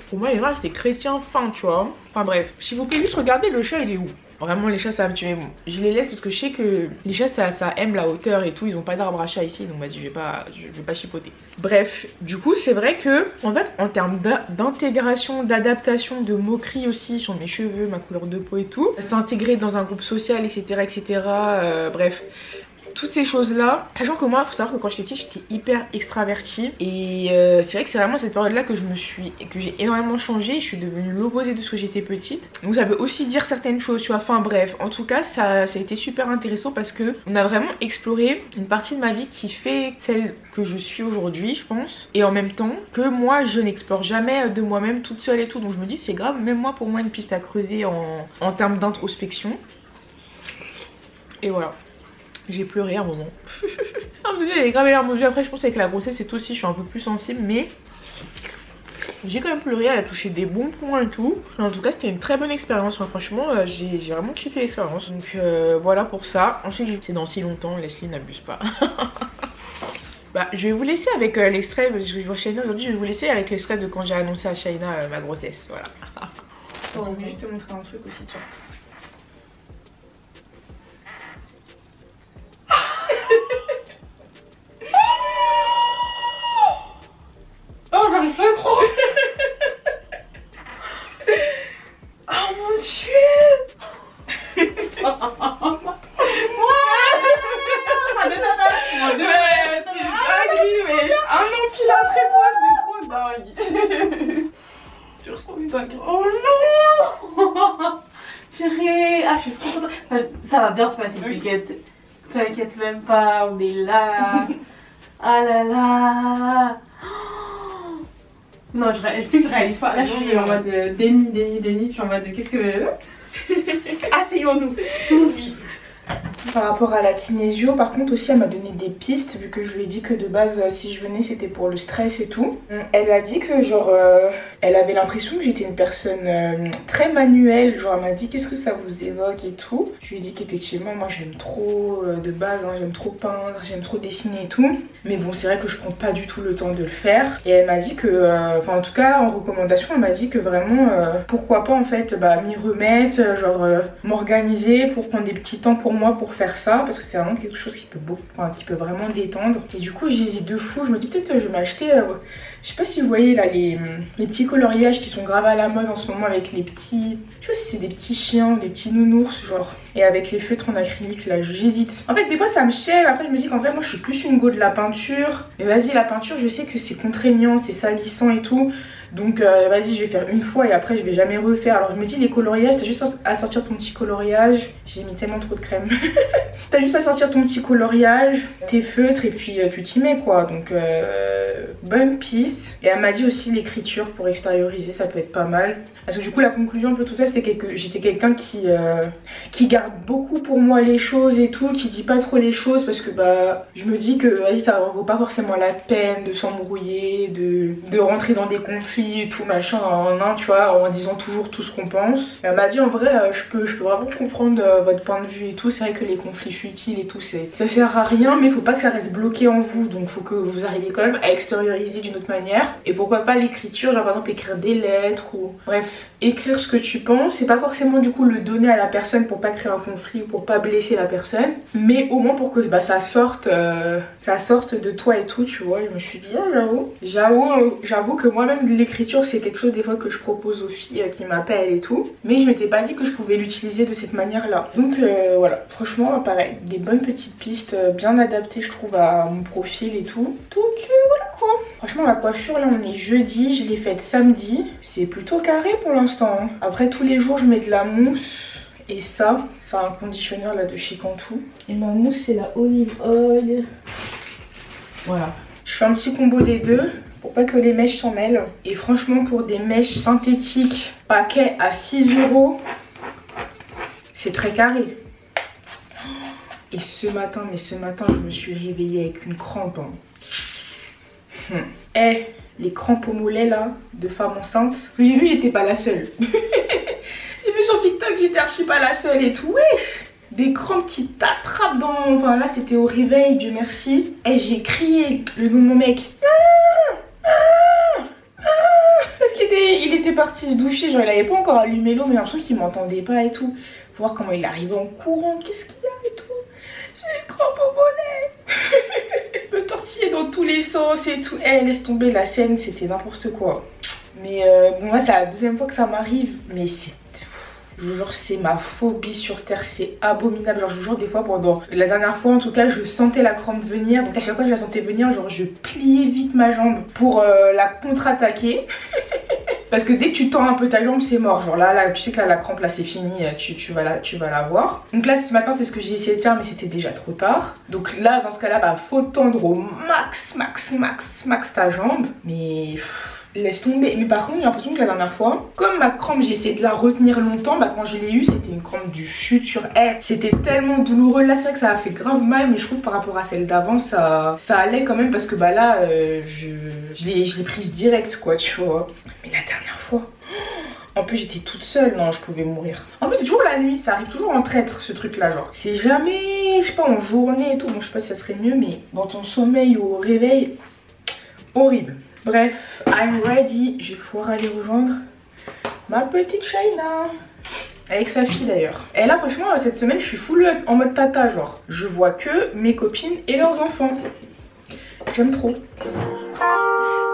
A: Pour moi les arabes c'était chrétien fin, tu vois. Enfin bref, s'il vous plaît juste regardez le chat il est où. Vraiment les chats ça va me tuer, bon je les laisse parce que je sais que les chats ça aime la hauteur et tout, ils ont pas d'arbre à chat ici donc vas-y je vais pas chipoter. Bref, du coup c'est vrai que en fait en termes d'intégration, d'adaptation, de moquerie aussi sur mes cheveux, ma couleur de peau et tout, s'intégrer dans un groupe social etc. Bref, toutes ces choses là, sachant que moi il faut savoir que quand j'étais petite j'étais hyper extravertie et c'est vrai que c'est vraiment cette période là que j'ai énormément changé, je suis devenue l'opposé de ce que j'étais petite, donc ça veut aussi dire certaines choses tu vois. Enfin bref, en tout cas ça a été super intéressant parce que on a vraiment exploré une partie de ma vie qui fait celle que je suis aujourd'hui je pense, et en même temps que moi je n'explore jamais de moi-même toute seule et tout, donc je me dis c'est grave, même moi pour moi une piste à creuser en termes d'introspection. Et voilà. J'ai pleuré un moment. J'avais grave les larmes aux yeux. Après je pense qu'avec la grossesse c'est tout aussi, je suis un peu plus sensible, mais j'ai quand même pleuré, elle a touché des bons points et tout. En tout cas c'était une très bonne expérience, enfin, franchement j'ai vraiment kiffé l'expérience. Donc voilà pour ça. Ensuite c'est dans si longtemps, Leslie n'abuse pas. Bah, je vais vous laisser avec l'extrait, parce que je vois Shaina aujourd'hui, je vais vous laisser avec l'extrait de quand j'ai annoncé à Shaina ma grossesse, voilà. Attends, je vais juste te montrer un truc aussi, tiens. Oh, j'en fais trop. Oh mon dieu. Un an pile après toi, c'est trop dingue. Tu ressens une dingue. Oh non.
C: Purée. Ah, je suis trop contente. Enfin, ça va bien se passer, t'inquiète. T'inquiète même pas, on est là. Ah là là. Non, tu sais que je réalise pas. Là, je suis en mode déni. Je suis en mode qu'est-ce que. Asseyons-nous.
A: Oui. Par rapport à la kinésio, par contre aussi elle m'a donné des pistes, vu que je lui ai dit que de base si je venais c'était pour le stress et tout. Elle a dit que genre elle avait l'impression que j'étais une personne très manuelle, genre elle m'a dit qu'est-ce que ça vous évoque et tout. Je lui ai dit qu'effectivement moi j'aime trop de base, hein, j'aime trop peindre, j'aime trop dessiner et tout. Mais bon c'est vrai que je prends pas du tout le temps de le faire. Et elle m'a dit que, enfin en tout cas en recommandation elle m'a dit que vraiment pourquoi pas en fait m'y remettre, genre m'organiser pour prendre des petits temps pour moi pour faire ça, parce que c'est vraiment quelque chose qui peut vraiment détendre. Et du coup j'hésite de fou, je me dis peut-être je vais m'acheter, je sais pas si vous voyez là les petits coloriages qui sont grave à la mode en ce moment avec les petits, je sais pas si c'est des petits chiens ou des petits nounours genre, et avec les feutres en acrylique là, j'hésite. En fait des fois ça me chève, après je me dis qu'en vrai moi je suis plus une go de la peinture, mais vas-y la peinture je sais que c'est contraignant, c'est salissant et tout. Donc vas-y je vais faire une fois et après je vais jamais refaire. Alors je me dis les coloriages, t'as juste à sortir ton petit coloriage. J'ai mis tellement trop de crème. T'as juste à sortir ton petit coloriage, tes feutres et puis tu t'y mets quoi. Donc bonne piste. Et elle m'a dit aussi l'écriture pour extérioriser, ça peut être pas mal. Parce que du coup la conclusion un peu tout ça c'était que j'étais quelqu'un qui garde beaucoup pour moi les choses et tout, qui dit pas trop les choses parce que je me dis que vas-y ça vaut pas forcément la peine de s'embrouiller, de rentrer dans des conflits et tout machin tu vois, en disant toujours tout ce qu'on pense. Elle m'a dit en vrai je peux vraiment comprendre votre point de vue et tout, c'est vrai que les conflits futiles et tout ça sert à rien, mais faut pas que ça reste bloqué en vous, donc faut que vous arriviez quand même à extérioriser d'une autre manière. Et pourquoi pas l'écriture, genre par exemple écrire des lettres ou bref écrire ce que tu penses, c'est pas forcément du coup le donner à la personne pour pas créer un conflit ou pour pas blesser la personne, mais au moins pour que ça sorte de toi et tout, tu vois. Je me suis dit j'avoue que moi-même l'écriture c'est quelque chose des fois que je propose aux filles qui m'appellent et tout, mais je m'étais pas dit que je pouvais l'utiliser de cette manière là. Donc voilà, franchement pareil, des bonnes petites pistes bien adaptées je trouve à mon profil et tout. Donc voilà quoi. Franchement ma coiffure là on est jeudi, je l'ai faite samedi, c'est plutôt carré pour l'instant hein. Après tous les jours je mets de la mousse et ça c'est un conditionneur là de chez Cantu. Et ma mousse c'est la olive oil. Voilà, je fais un petit combo des deux pour pas que les mèches s'en mêlent. Et franchement pour des mèches synthétiques paquet à 6 €, c'est très carré. Et ce matin je me suis réveillée avec une crampe hein. Les crampes au mollet là de femme enceinte, j'ai vu j'étais pas la seule. J'ai vu sur TikTok j'étais archi pas la seule et tout. Wesh, des crampes qui t'attrapent dans... Enfin là c'était au réveil, Dieu merci. Et j'ai crié le nom de mon mec. Parce qu'il était parti se doucher, genre il avait pas encore allumé l'eau, mais j'ai l'impression qu'il m'entendait pas et tout. Faut voir comment il arrivait en courant, qu'est-ce qu'il y a et tout. J'ai les crampes au mollet. Me tortiller dans tous les sens et tout. Eh, laisse tomber, la scène c'était n'importe quoi. Mais bon, moi c'est la deuxième fois que ça m'arrive, mais c'est... Je vous jure, c'est ma phobie sur terre, c'est abominable. Genre je vous jure, des fois pendant la dernière fois en tout cas, je sentais la crampe venir. Donc à chaque fois que je la sentais venir, genre je pliais vite ma jambe pour la contre-attaquer. Parce que dès que tu tends un peu ta jambe, c'est mort. Genre là tu sais que là la crampe là c'est fini, tu vas la voir. Donc là ce matin c'est ce que j'ai essayé de faire, mais c'était déjà trop tard. Donc là dans ce cas là, bah faut tendre au max ta jambe. Mais... laisse tomber. Mais par contre j'ai l'impression que la dernière fois, comme ma crampe j'ai essayé de la retenir longtemps, bah quand je l'ai eu c'était une crampe du futur. C'était tellement douloureux. Là c'est vrai que ça a fait grave mal, mais je trouve par rapport à celle d'avant ça allait quand même, parce que bah là je l'ai prise direct quoi, tu vois. Mais la dernière fois, en plus j'étais toute seule, non je pouvais mourir. En plus c'est toujours la nuit, ça arrive toujours en traître ce truc là, genre c'est jamais, je sais pas, en journée et tout. Bon je sais pas si ça serait mieux, mais dans ton sommeil ou au réveil, horrible. Bref, I'm ready. Je vais pouvoir aller rejoindre ma petite Shaina. Avec sa fille d'ailleurs. Et là franchement cette semaine je suis full en mode tata, genre. Je vois que mes copines et leurs enfants. J'aime trop.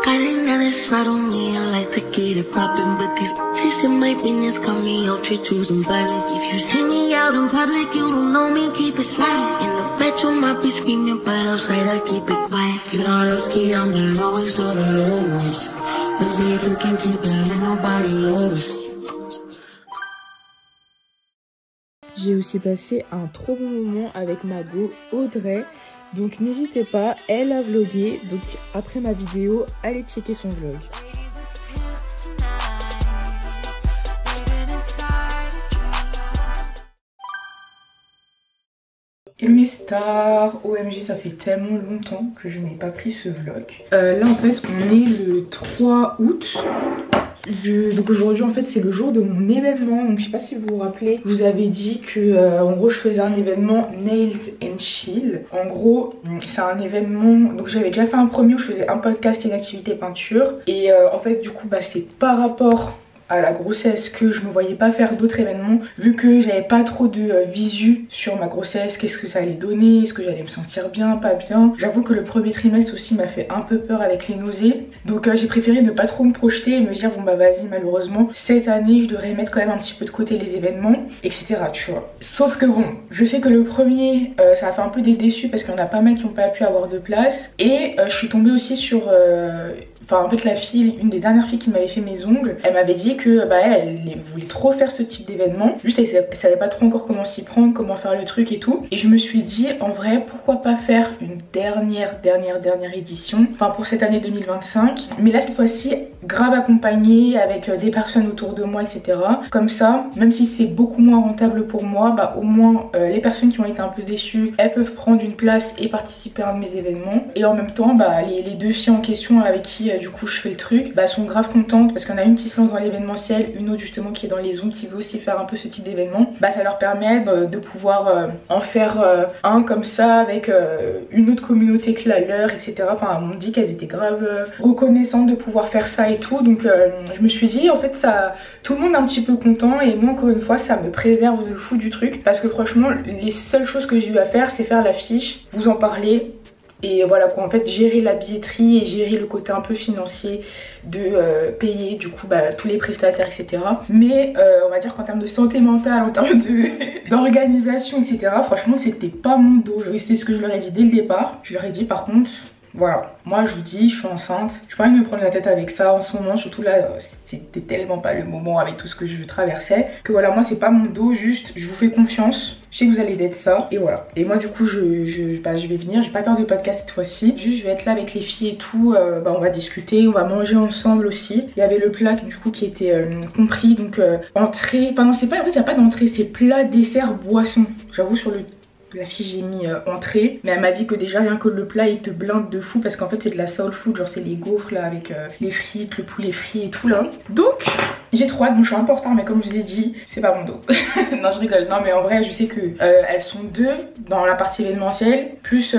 D: Got another shot on me, I like to get it poppin', but these bitches in my business call me ultra choosing violence. If you see me out in public, you don't know me, keep it silent. In the bedroom, I be screaming, but outside I keep it quiet. You know, Lowski, I'm the lowest of the lowest. Baby, if you can keep it, ain't nobody knows.
B: J'ai aussi passé un trop bon moment avec ma go Audrey. Donc n'hésitez pas, elle a vlogué, donc après ma vidéo, allez checker son vlog.
A: Et mes stars, OMG ça fait tellement longtemps que je n'ai pas pris ce vlog. Là en fait on est le 3 août. Donc aujourd'hui en fait c'est le jour de mon événement. Donc je sais pas si vous vous rappelez, je vous avais dit que en gros je faisais un événement Nails and Chill. En gros c'est un événement, donc j'avais déjà fait un premier où je faisais un podcast et une activité peinture. Et en fait du coup bah c'est par rapport à la grossesse que je me voyais pas faire d'autres événements, vu que j'avais pas trop de visu sur ma grossesse, qu'est-ce que ça allait donner, est-ce que j'allais me sentir bien, pas bien. J'avoue que le premier trimestre aussi m'a fait un peu peur avec les nausées, donc j'ai préféré ne pas trop me projeter et me dire bon bah vas-y, malheureusement cette année je devrais mettre quand même un petit peu de côté les événements, etc. tu vois. Sauf que bon, je sais que le premier ça a fait un peu des déçus parce qu'il y en a pas mal qui n'ont pas pu avoir de place, et je suis tombée aussi sur enfin en fait la fille, une des dernières filles qui m'avait fait mes ongles, elle m'avait dit que bah elle voulait trop faire ce type d'événement, juste elle savait pas trop encore comment s'y prendre, comment faire le truc et tout. Et je me suis dit en vrai pourquoi pas faire une dernière édition, enfin pour cette année 2025, mais là cette fois-ci grave accompagnée avec des personnes autour de moi, etc. Comme ça, même si c'est beaucoup moins rentable pour moi, bah au moins les personnes qui ont été un peu déçues, elles peuvent prendre une place et participer à un de mes événements. Et en même temps bah les deux filles en question avec qui du coup je fais le truc, bah sont grave contentes parce qu'il y en a une qui se lance dans l'événementiel, une autre justement qui est dans les ongles qui veut aussi faire un peu ce type d'événement. Bah ça leur permet de pouvoir en faire un comme ça avec une autre communauté que la leur, etc. Enfin on me dit qu'elles étaient grave reconnaissantes de pouvoir faire ça et tout, donc je me suis dit en fait ça, tout le monde est un petit peu content, et moi encore une fois ça me préserve de fou du truc, parce que franchement les seules choses que j'ai eu à faire c'est faire l'affiche, vous en parler, et voilà quoi, en fait gérer la billetterie et gérer le côté un peu financier de payer du coup bah, tous les prestataires, etc. Mais on va dire qu'en termes de santé mentale, en termes d'organisation, etc., franchement c'était pas mon dos. C'est ce que je leur ai dit dès le départ. Je leur ai dit par contre voilà, moi je vous dis, je suis enceinte, je peux pas me prendre la tête avec ça en ce moment, surtout là c'était tellement pas le moment avec tout ce que je traversais, que voilà, moi c'est pas mon dos, juste je vous fais confiance, je sais que vous allez d'être ça, et voilà. Et moi du coup je vais venir, je vais pas faire de podcast cette fois-ci, juste je vais être là avec les filles et tout, bah, on va discuter, on va manger ensemble aussi. Il y avait le plat du coup qui était compris, donc entrée, enfin non c'est pas, en fait il n'y a pas d'entrée, c'est plat, dessert, boisson. J'avoue sur la fille j'ai mis entrée, mais elle m'a dit que déjà rien que le plat il te blinde de fou, parce qu'en fait c'est de la soul food, genre c'est les gaufres là avec les frites, le poulet frit et tout là. Donc J'ai trop hâte, bon je suis un peu en retard mais comme je vous ai dit, c'est pas mon dos. Non je rigole, non mais en vrai je sais que elles sont 2 dans la partie événementielle, plus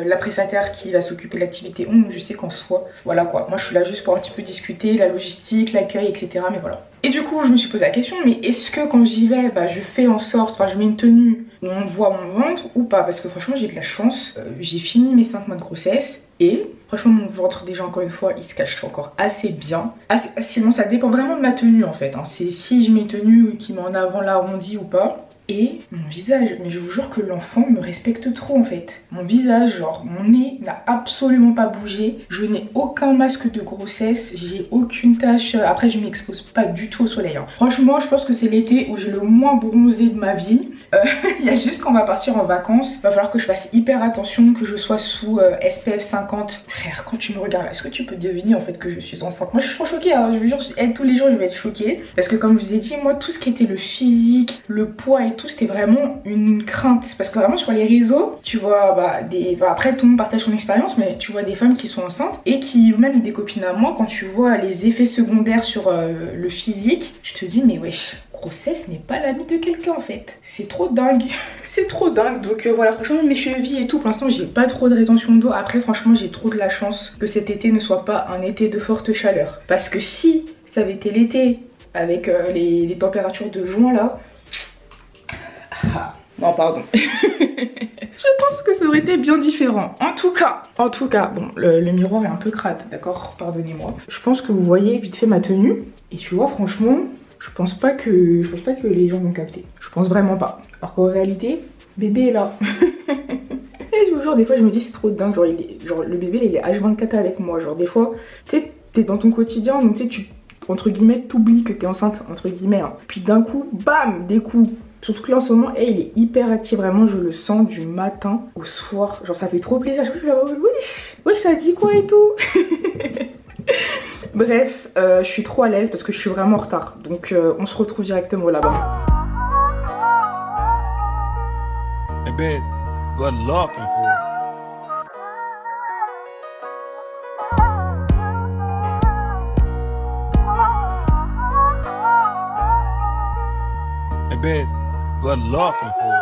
A: la prestataire qui va s'occuper de l'activité 1, je sais qu'en soi, voilà quoi. Moi je suis là juste pour un petit peu discuter, la logistique, l'accueil, etc. Mais voilà. Et du coup je me suis posé la question, mais est-ce que quand j'y vais, je fais en sorte, enfin je mets une tenue où on voit mon ventre ou pas? Parce que franchement j'ai de la chance, j'ai fini mes 5 mois de grossesse et franchement mon ventre déjà encore une fois il se cache encore assez bien, assez facilement, ça dépend vraiment de ma tenue en fait, hein. C'est si je mets une tenue qui met en avant l'arrondi ou pas. Et mon visage, mais je vous jure que l'enfant me respecte trop en fait. Mon visage, genre mon nez n'a absolument pas bougé. Je n'ai aucun masque de grossesse, j'ai aucune tache. Après je m'expose pas du tout au soleil, hein. Franchement je pense que c'est l'été où j'ai le moins bronzé de ma vie. Il y a juste quand on va partir en vacances, il va falloir que je fasse hyper attention, que je sois sous SPF 50. Frère, quand tu me regardes, est-ce que tu peux deviner en fait que je suis enceinte? Moi je suis trop choquée, hein. Je vous jure, tous les jours je vais être choquée. Parce que comme je vous ai dit, moi tout ce qui était le physique, le poids et tout, c'était vraiment une crainte. Parce que vraiment sur les réseaux, tu vois, après tout le monde partage son expérience, mais tu vois des femmes qui sont enceintes et qui, même des copines à moi, quand tu vois les effets secondaires sur le physique, tu te dis mais wesh, grossesse n'est pas l'ami de quelqu'un en fait. C'est trop dingue. C'est trop dingue. Donc voilà, franchement mes chevilles et tout, pour l'instant j'ai pas trop de rétention d'eau. Après franchement j'ai trop de la chance que cet été ne soit pas un été de forte chaleur. Parce que si ça avait été l'été avec les températures de juin là, non pardon. Je pense que ça aurait été bien différent. En tout cas, bon, le miroir est un peu crade, d'accord, pardonnez-moi. Je pense que vous voyez vite fait ma tenue. Et tu vois, franchement, je pense pas que les gens vont capter. Je pense vraiment pas. Alors qu'en réalité, bébé est là. Et je vous jure, des fois je me dis c'est trop dingue. Genre le bébé il est H24 avec moi. Genre des fois, tu sais, t'es dans ton quotidien, donc tu sais, entre guillemets, t'oublies que t'es enceinte, entre guillemets. Hein. Puis d'un coup, bam, des coups. Surtout que là en ce moment, il est hyper actif, vraiment je le sens du matin au soir. Genre ça fait trop plaisir, je suis là, oui, ça dit quoi et tout. Bref, je suis trop à l'aise parce que je suis vraiment en retard. Donc on se retrouve directement là-bas.
E: Hey babe, good luck and fool. Hey babe, good luck and fool.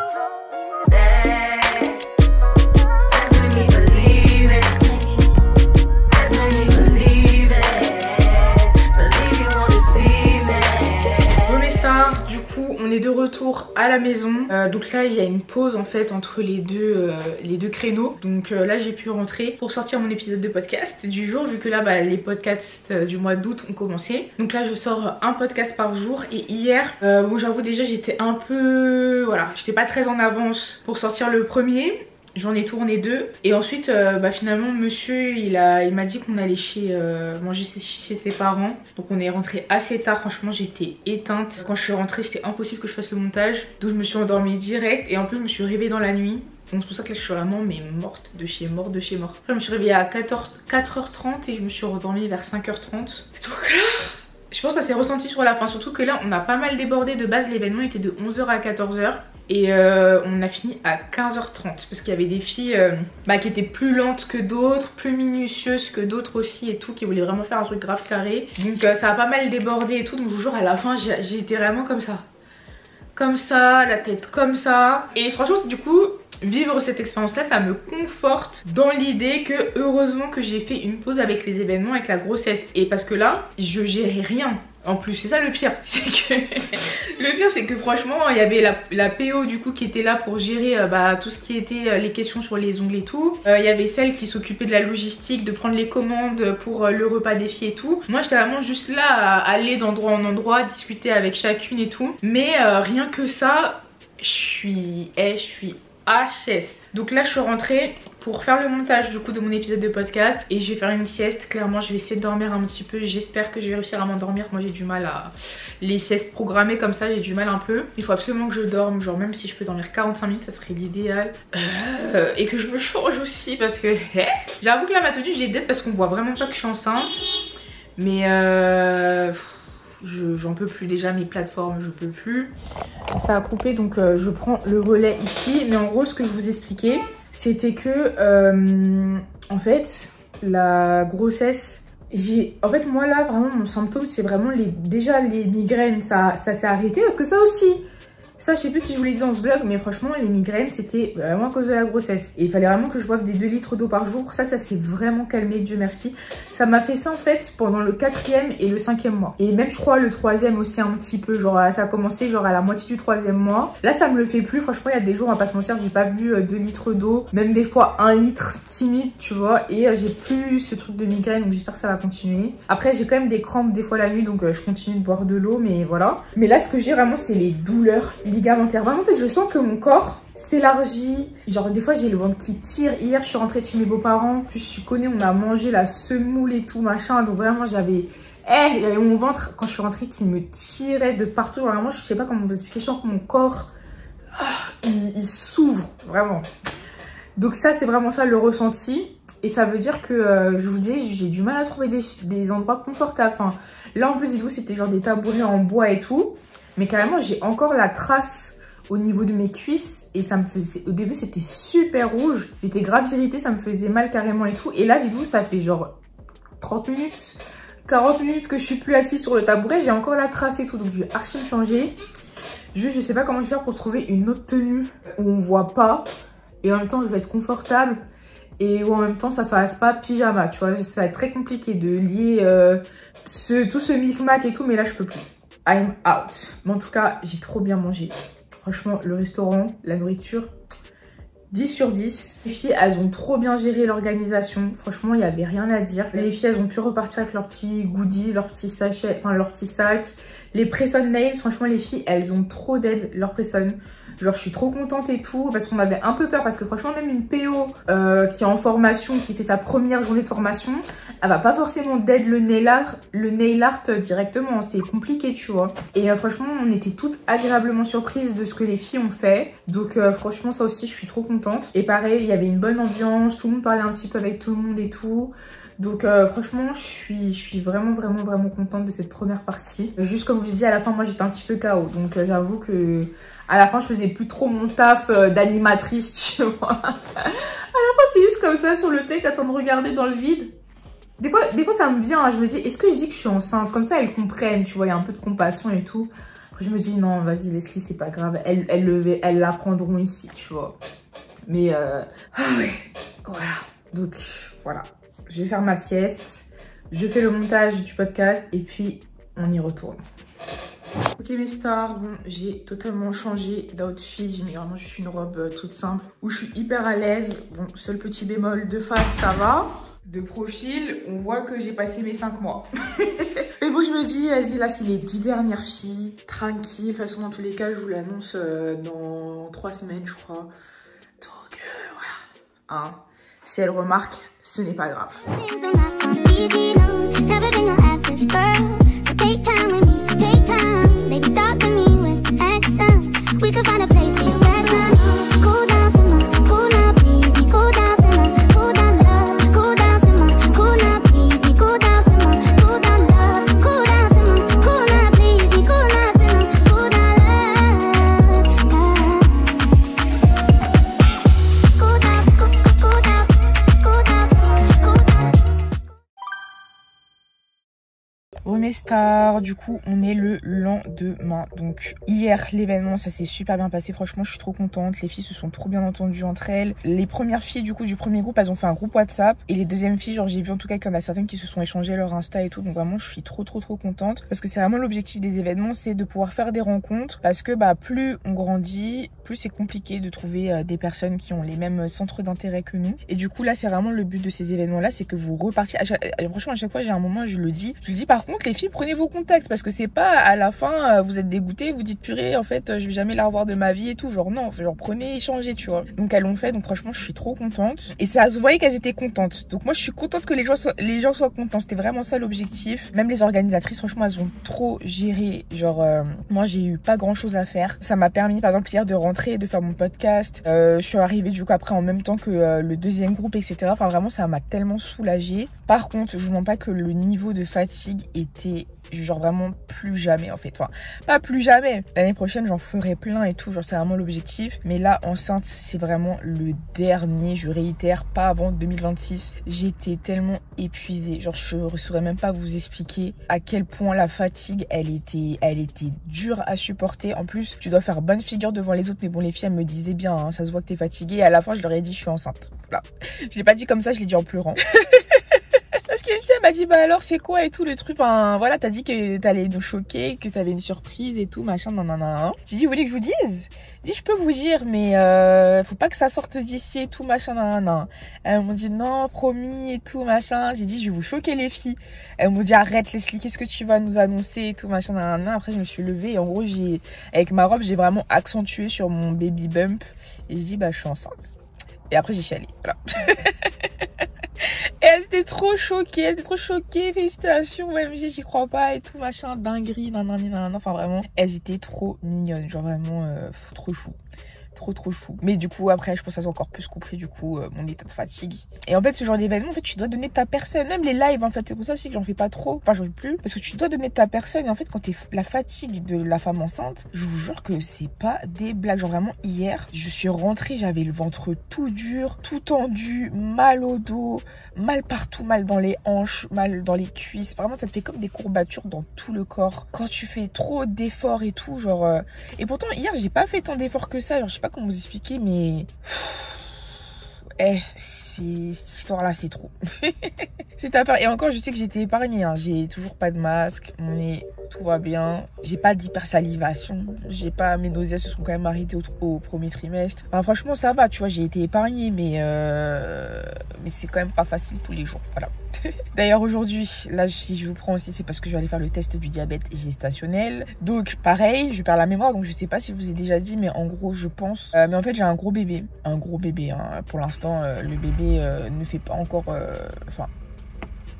A: On est de retour à la maison, donc là il y a une pause en fait entre les deux créneaux, donc là j'ai pu rentrer pour sortir mon épisode de podcast du jour, vu que là les podcasts du mois d'août ont commencé. Donc là je sors un podcast par jour, et hier bon j'avoue déjà j'étais un peu, voilà, j'étais pas très en avance pour sortir le premier. J'en ai tourné 2 et ensuite finalement monsieur il m'a dit qu'on allait manger chez ses parents, donc on est rentré assez tard. Franchement j'étais éteinte quand je suis rentrée, c'était impossible que je fasse le montage, donc je me suis endormie direct et en plus je me suis réveillée dans la nuit. Donc c'est pour ça que là je suis vraiment morte de chez mort. Après je me suis réveillée à 4h30 et je me suis rendormie vers 5h30. Donc là je pense que ça s'est ressenti sur la fin, surtout que là on a pas mal débordé. De base l'événement était de 11h à 14h et on a fini à 15h30 parce qu'il y avait des filles qui étaient plus lentes que d'autres, plus minutieuses que d'autres aussi et tout, qui voulaient vraiment faire un truc grave carré. Donc ça a pas mal débordé et tout, donc je vous jure à la fin j'étais vraiment comme ça, la tête comme ça. Et franchement du coup vivre cette expérience là, ça me conforte dans l'idée que heureusement que j'ai fait une pause avec les événements, avec la grossesse. Et parce que là je gérais rien. En plus c'est ça le pire, c'est que franchement il y avait la PO du coup qui était là pour gérer tout ce qui était les questions sur les ongles et tout. Il y avait celle qui s'occupait de la logistique, de prendre les commandes pour le repas des filles et tout. Moi j'étais vraiment juste là à aller d'endroit en endroit, discuter avec chacune et tout. Mais rien que ça, je suis HS. Donc là je suis rentrée pour faire le montage du coup de mon épisode de podcast et je vais faire une sieste. Clairement je vais essayer de dormir un petit peu, j'espère que je vais réussir à m'endormir. Moi j'ai du mal à les siestes programmées comme ça, j'ai du mal un peu. Il faut absolument que je dorme, genre même si je peux dormir 45 minutes ça serait l'idéal. Et que je me change aussi parce que j'avoue que là ma tenue j'ai dead parce qu'on voit vraiment pas que je suis enceinte. Mais j'en peux plus déjà, mes plateformes je peux plus. Ça a coupé donc je prends le relais ici. Mais en gros ce que je vous expliquais c'était que en fait la grossesse
B: En fait, moi là, vraiment, mon symptôme, c'est vraiment déjà les migraines. Ça s'est arrêté parce que ça aussi... Ça, je sais plus si je vous l'ai dit dans ce vlog, mais franchement, les migraines, c'était vraiment à cause de la grossesse. Et il fallait vraiment que je boive des 2 litres d'eau par jour. Ça s'est vraiment calmé, Dieu merci. Ça m'a fait ça, en fait, pendant le 4e et le 5e mois. Et même, je crois, le 3e aussi un petit peu. Genre, ça a commencé genre à la moitié du 3e mois. Là, ça me le fait plus. Franchement, il y a des jours, on va pas se mentir, j'ai pas bu 2 litres d'eau. Même des fois, 1 litre timide, tu vois. Et j'ai plus ce truc de migraine, donc j'espère que ça va continuer. Après, j'ai quand même des crampes des fois la nuit, donc je continue de boire de l'eau, mais voilà. Mais là, ce que j'ai vraiment, c'est les douleurs ligamentaire. Vraiment, en fait, je sens que mon corps s'élargit. Genre, des fois, j'ai le ventre qui tire. Hier, je suis rentrée de chez mes beaux-parents. Puis, je connais, on a mangé la semoule et tout, machin. Donc, vraiment, j'avais mon ventre, quand je suis rentrée, qui me tirait de partout. Genre, vraiment, je sais pas comment vous expliquer. Je sens que mon corps, il s'ouvre, vraiment. Donc, ça, c'est vraiment ça, le ressenti. Et ça veut dire que, je vous dis, j'ai du mal à trouver des endroits confortables. Enfin, là, en plus, c'était genre des tabourets en bois et tout. Mais carrément, j'ai encore la trace au niveau de mes cuisses. Et ça me faisait... Au début, c'était super rouge. J'étais grave irritée, ça me faisait mal carrément et tout. Et là, dites-vous, ça fait genre 30 minutes, 40 minutes que je suis plus assise sur le tabouret. J'ai encore la trace et tout. Donc, je vais archi me changer. Juste, je sais pas comment je vais faire pour trouver une autre tenue où on voit pas. Et en même temps, je vais être confortable. Et où en même temps, ça fasse pas pyjama, tu vois. Ça va être très compliqué de lier tout ce micmac et tout. Mais là, je peux plus. I'm out. Mais en tout cas, j'ai trop bien mangé. Franchement, le restaurant, la nourriture, 10 sur 10. Les filles, elles ont trop bien géré l'organisation. Franchement, il n'y avait rien à dire. Les filles, elles ont pu repartir avec leurs petits goodies, leurs petits sachets, enfin leurs petits sacs. Les press-on nails, franchement, les filles, elles ont trop d'aide, leurs press-on. Genre, je suis trop contente et tout, parce qu'on avait un peu peur, parce que franchement, même une PO qui est en formation, qui fait sa première journée de formation, elle va pas forcément d'aide le nail art directement. C'est compliqué, tu vois. Et franchement, on était toutes agréablement surprises de ce que les filles ont fait. Donc, franchement, ça aussi, je suis trop contente. Et pareil, il y avait une bonne ambiance, tout le monde parlait un petit peu avec tout le monde et tout. Donc franchement, je suis vraiment contente de cette première partie. Juste comme je vous dis, à la fin, moi j'étais un petit peu KO. Donc j'avoue que à la fin, je faisais plus trop mon taf d'animatrice, tu vois. À la fin, j'étais juste comme ça sur le take, à train de regarder dans le vide. Des fois ça me vient, hein, je me dis, est-ce que je dis que je suis enceinte? Comme ça, elles comprennent, tu vois, il y a un peu de compassion et tout. Après, je me dis, non, vas-y, Leslie, c'est pas grave. Elles l'apprendront ici, tu vois. Mais, ouais, voilà. Donc, voilà. Je vais faire ma sieste, je fais le montage du podcast et puis on y retourne. Ok mes stars, bon j'ai totalement changé d'outfit, j'ai mis vraiment juste une robe toute simple où je suis hyper à l'aise. Bon, seul petit bémol, de face ça va, de profil on voit que j'ai passé mes 5 mois. Mais bon je me dis vas-y là c'est les 10 dernières filles, tranquille, de toute façon dans tous les cas je vous l'annonce dans 3 semaines je crois. Donc voilà, hein. Si elle remarque, ce n'est pas grave. Mes stars, du coup on est le lendemain. Donc hier l'événement ça s'est super bien passé, franchement je suis trop contente, les filles se sont trop bien entendues entre elles. Les premières filles du coup du premier groupe elles ont fait un groupe WhatsApp et les deuxièmes filles genre j'ai vu en tout cas qu'il y en a certaines qui se sont échangées leur Insta et tout, donc vraiment je suis trop contente parce que c'est vraiment l'objectif des événements, c'est de pouvoir faire des rencontres parce que bah plus on grandit, plus c'est compliqué de trouver des personnes qui ont les mêmes centres d'intérêt que nous. Et du coup là c'est vraiment le but de ces événements là, c'est que vous repartiez franchement à chaque fois j'ai un moment je le dis par contre les filles prenez vos contacts parce que c'est pas à la fin vous êtes dégoûtés, vous dites purée en fait je vais jamais la revoir de ma vie et tout, genre non, genre prenez, échangez tu vois. Donc elles l'ont fait, donc franchement je suis trop contente et ça se voyait qu'elles étaient contentes, donc moi je suis contente que les gens soient contents, c'était vraiment ça l'objectif. Même les organisatrices franchement elles ont trop géré, genre moi j'ai eu pas grand chose à faire, ça m'a permis par exemple hier de rentrer et de faire mon podcast, je suis arrivée du coup après en même temps que le deuxième groupe etc, enfin vraiment ça m'a tellement soulagée. Par contre je vous mens pas que le niveau de fatigue est j'étais genre vraiment plus jamais en fait, enfin pas plus jamais, l'année prochaine j'en ferai plein et tout, genre c'est vraiment l'objectif, mais là enceinte c'est vraiment le dernier, je réitère, pas avant 2026. J'étais tellement épuisée, genre je ne saurais même pas vous expliquer à quel point la fatigue elle était dure à supporter. En plus tu dois faire bonne figure devant les autres, mais bon les filles elles me disaient bien hein, ça se voit que t'es fatiguée, et à la fin je leur ai dit je suis enceinte, voilà. Je l'ai pas dit comme ça, je l'ai dit en pleurant. Parce qu'une fille m'a dit bah alors c'est quoi et tout le truc, enfin voilà, t'as dit que t'allais nous choquer, que t'avais une surprise et tout machin, nanana. J'ai dit vous voulez que je vous dise? J'ai dit je peux vous dire mais faut pas que ça sorte d'ici et tout machin, nanana. Elles m'ont dit non promis et tout machin. J'ai dit je vais vous choquer les filles. Elles m'ont dit arrête Leslie, qu'est-ce que tu vas nous annoncer et tout machin, nanana. Après je me suis levée et en gros avec ma robe j'ai vraiment accentué sur mon baby bump et j'ai dit bah je suis enceinte. Et après j'ai chialé, voilà. Et elles étaient trop choquées, félicitations, OMG, j'y crois pas et tout, machin, dinguerie, nanana, enfin vraiment, elles étaient trop mignonnes, genre vraiment trop chou. Trop chou. Mais du coup après je pense qu'elles ont encore plus compris du coup mon état de fatigue. Et en fait ce genre d'événement en fait tu dois donner de ta personne, même les lives en fait, c'est pour ça aussi que j'en fais pas trop, enfin j'en fais plus, parce que tu dois donner de ta personne. Et en fait quand t'es la fatigue de la femme enceinte, je vous jure que c'est pas des blagues. Genre vraiment hier je suis rentrée, j'avais le ventre tout dur, tout tendu, mal au dos, mal partout, mal dans les hanches, mal dans les cuisses, vraiment ça te fait comme des courbatures dans tout le corps quand tu fais trop d'efforts et tout, genre et pourtant hier j'ai pas fait tant d'efforts que ça, genre je sais pas comment vous expliquer, mais cette histoire là c'est trop. C'est à faire. Et encore je sais que j'ai été épargnée hein. J'ai toujours pas de masque, mais tout va bien, j'ai pas d'hypersalivation, j'ai pas, mes nausées se sont quand même arrêtées au premier trimestre, enfin, franchement ça va, tu vois, j'ai été épargnée, mais c'est quand même pas facile tous les jours, voilà. D'ailleurs aujourd'hui, là si je vous prends aussi, c'est parce que je vais aller faire le test du diabète gestationnel. Donc pareil, je perds la mémoire, donc je sais pas si je vous ai déjà dit, mais en gros je pense, mais en fait j'ai un gros bébé hein. Pour l'instant le bébé ne fait pas encore, enfin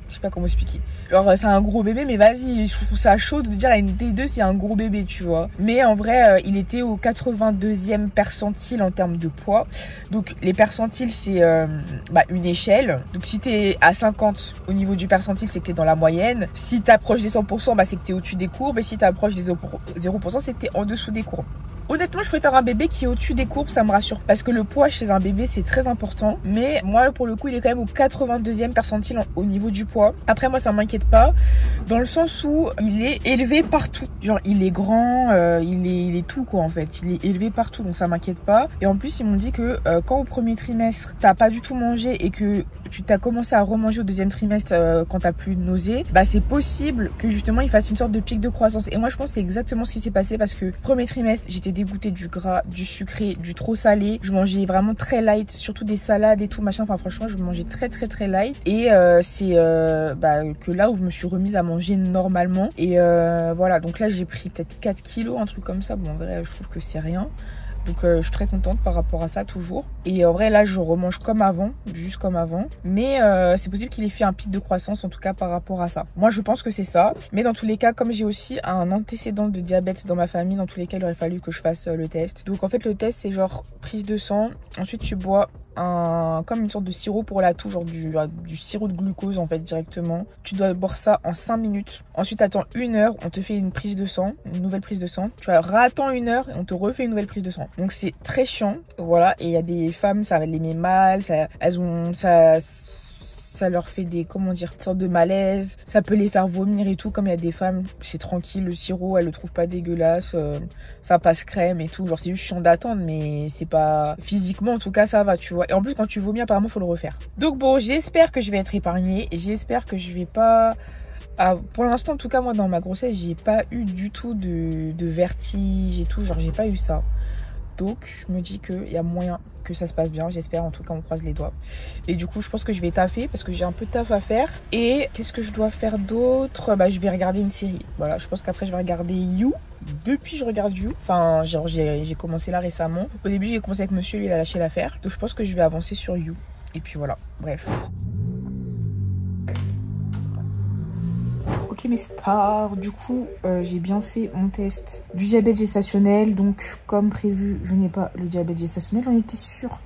B: je sais pas comment expliquer. Alors c'est un gros bébé, mais vas-y, je trouve ça chaud de dire à une T2 c'est un gros bébé, tu vois. Mais en vrai, il était au 82e percentile en termes de poids. Donc les percentiles c'est une échelle. Donc si t'es à 50 au niveau du percentile, c'est que t'es dans la moyenne. Si t'approches des 100%, c'est que t'es au-dessus des courbes. Et si t'approches des 0%, c'est que t'es en dessous des courbes. Honnêtement, je préfère un bébé qui est au-dessus des courbes, ça me rassure. Parce que le poids chez un bébé, c'est très important. Mais moi, pour le coup, il est quand même au 82e percentile au niveau du poids. Après, moi, ça m'inquiète pas. Dans le sens où il est élevé partout. Genre, il est grand, il est tout, quoi, en fait. Il est élevé partout, donc ça m'inquiète pas. Et en plus, ils m'ont dit que quand au premier trimestre, t'as pas du tout mangé et que tu t'as commencé à remanger au deuxième trimestre quand t'as plus de nausées, bah c'est possible que justement, il fasse une sorte de pic de croissance. Et moi, je pense que c'est exactement ce qui s'est passé parce que premier trimestre, j'étais dégoûtée du gras, du sucré, du trop salé. Je mangeais vraiment très light, surtout des salades et tout machin. Enfin franchement je mangeais très light. Et c'est que là où je me suis remise à manger normalement. Et voilà, donc là j'ai pris peut-être 4 kilos, un truc comme ça. Bon en vrai je trouve que c'est rien. Donc je suis très contente par rapport à ça toujours. Et en vrai là je remange comme avant, juste comme avant. Mais c'est possible qu'il ait fait un pic de croissance en tout cas par rapport à ça. Moi je pense que c'est ça. Mais dans tous les cas, comme j'ai aussi un antécédent de diabète dans ma famille, dans tous les cas il aurait fallu que je fasse le test. Donc en fait le test c'est genre prise de sang. Ensuite tu bois comme une sorte de sirop pour la toux, genre du sirop de glucose en fait directement. Tu dois boire ça en 5 minutes. Ensuite attends 1 heure, on te fait une prise de sang, une nouvelle prise de sang. Tu attends 1 heure et on te refait une nouvelle prise de sang. Donc c'est très chiant, voilà. Et il y a des femmes, ça les met mal, ça leur fait des, comment dire, une sorte de malaise. Ça peut les faire vomir et tout. Comme il y a des femmes, c'est tranquille, le sirop, elles le trouvent pas dégueulasse. Ça passe crème et tout. Genre, c'est juste chiant d'attendre, mais c'est pas... Physiquement, en tout cas, ça va, tu vois. Et en plus, quand tu vomis, apparemment, faut le refaire. Donc bon, j'espère que je vais être épargnée. Et j'espère que je vais pas... pour l'instant, en tout cas, moi, dans ma grossesse, j'ai pas eu du tout de vertige et tout. Genre, j'ai pas eu ça. Donc, je me dis qu'il y a moyen que ça se passe bien. J'espère, en tout cas, on croise les doigts. Et du coup, je pense que je vais taffer parce que j'ai un peu de taf à faire. Et qu'est-ce que je dois faire d'autre? Bah, je vais regarder une série. Voilà, je pense qu'après, je vais regarder You. Depuis, je regarde You. Enfin, genre, j'ai commencé là récemment. Au début, j'ai commencé avec monsieur, lui, il a lâché l'affaire. Donc, je pense que je vais avancer sur You. Et puis, voilà. Bref. Ok mes stars, du coup j'ai bien fait mon test du diabète gestationnel. Donc comme prévu, je n'ai pas le diabète gestationnel, j'en étais sûre.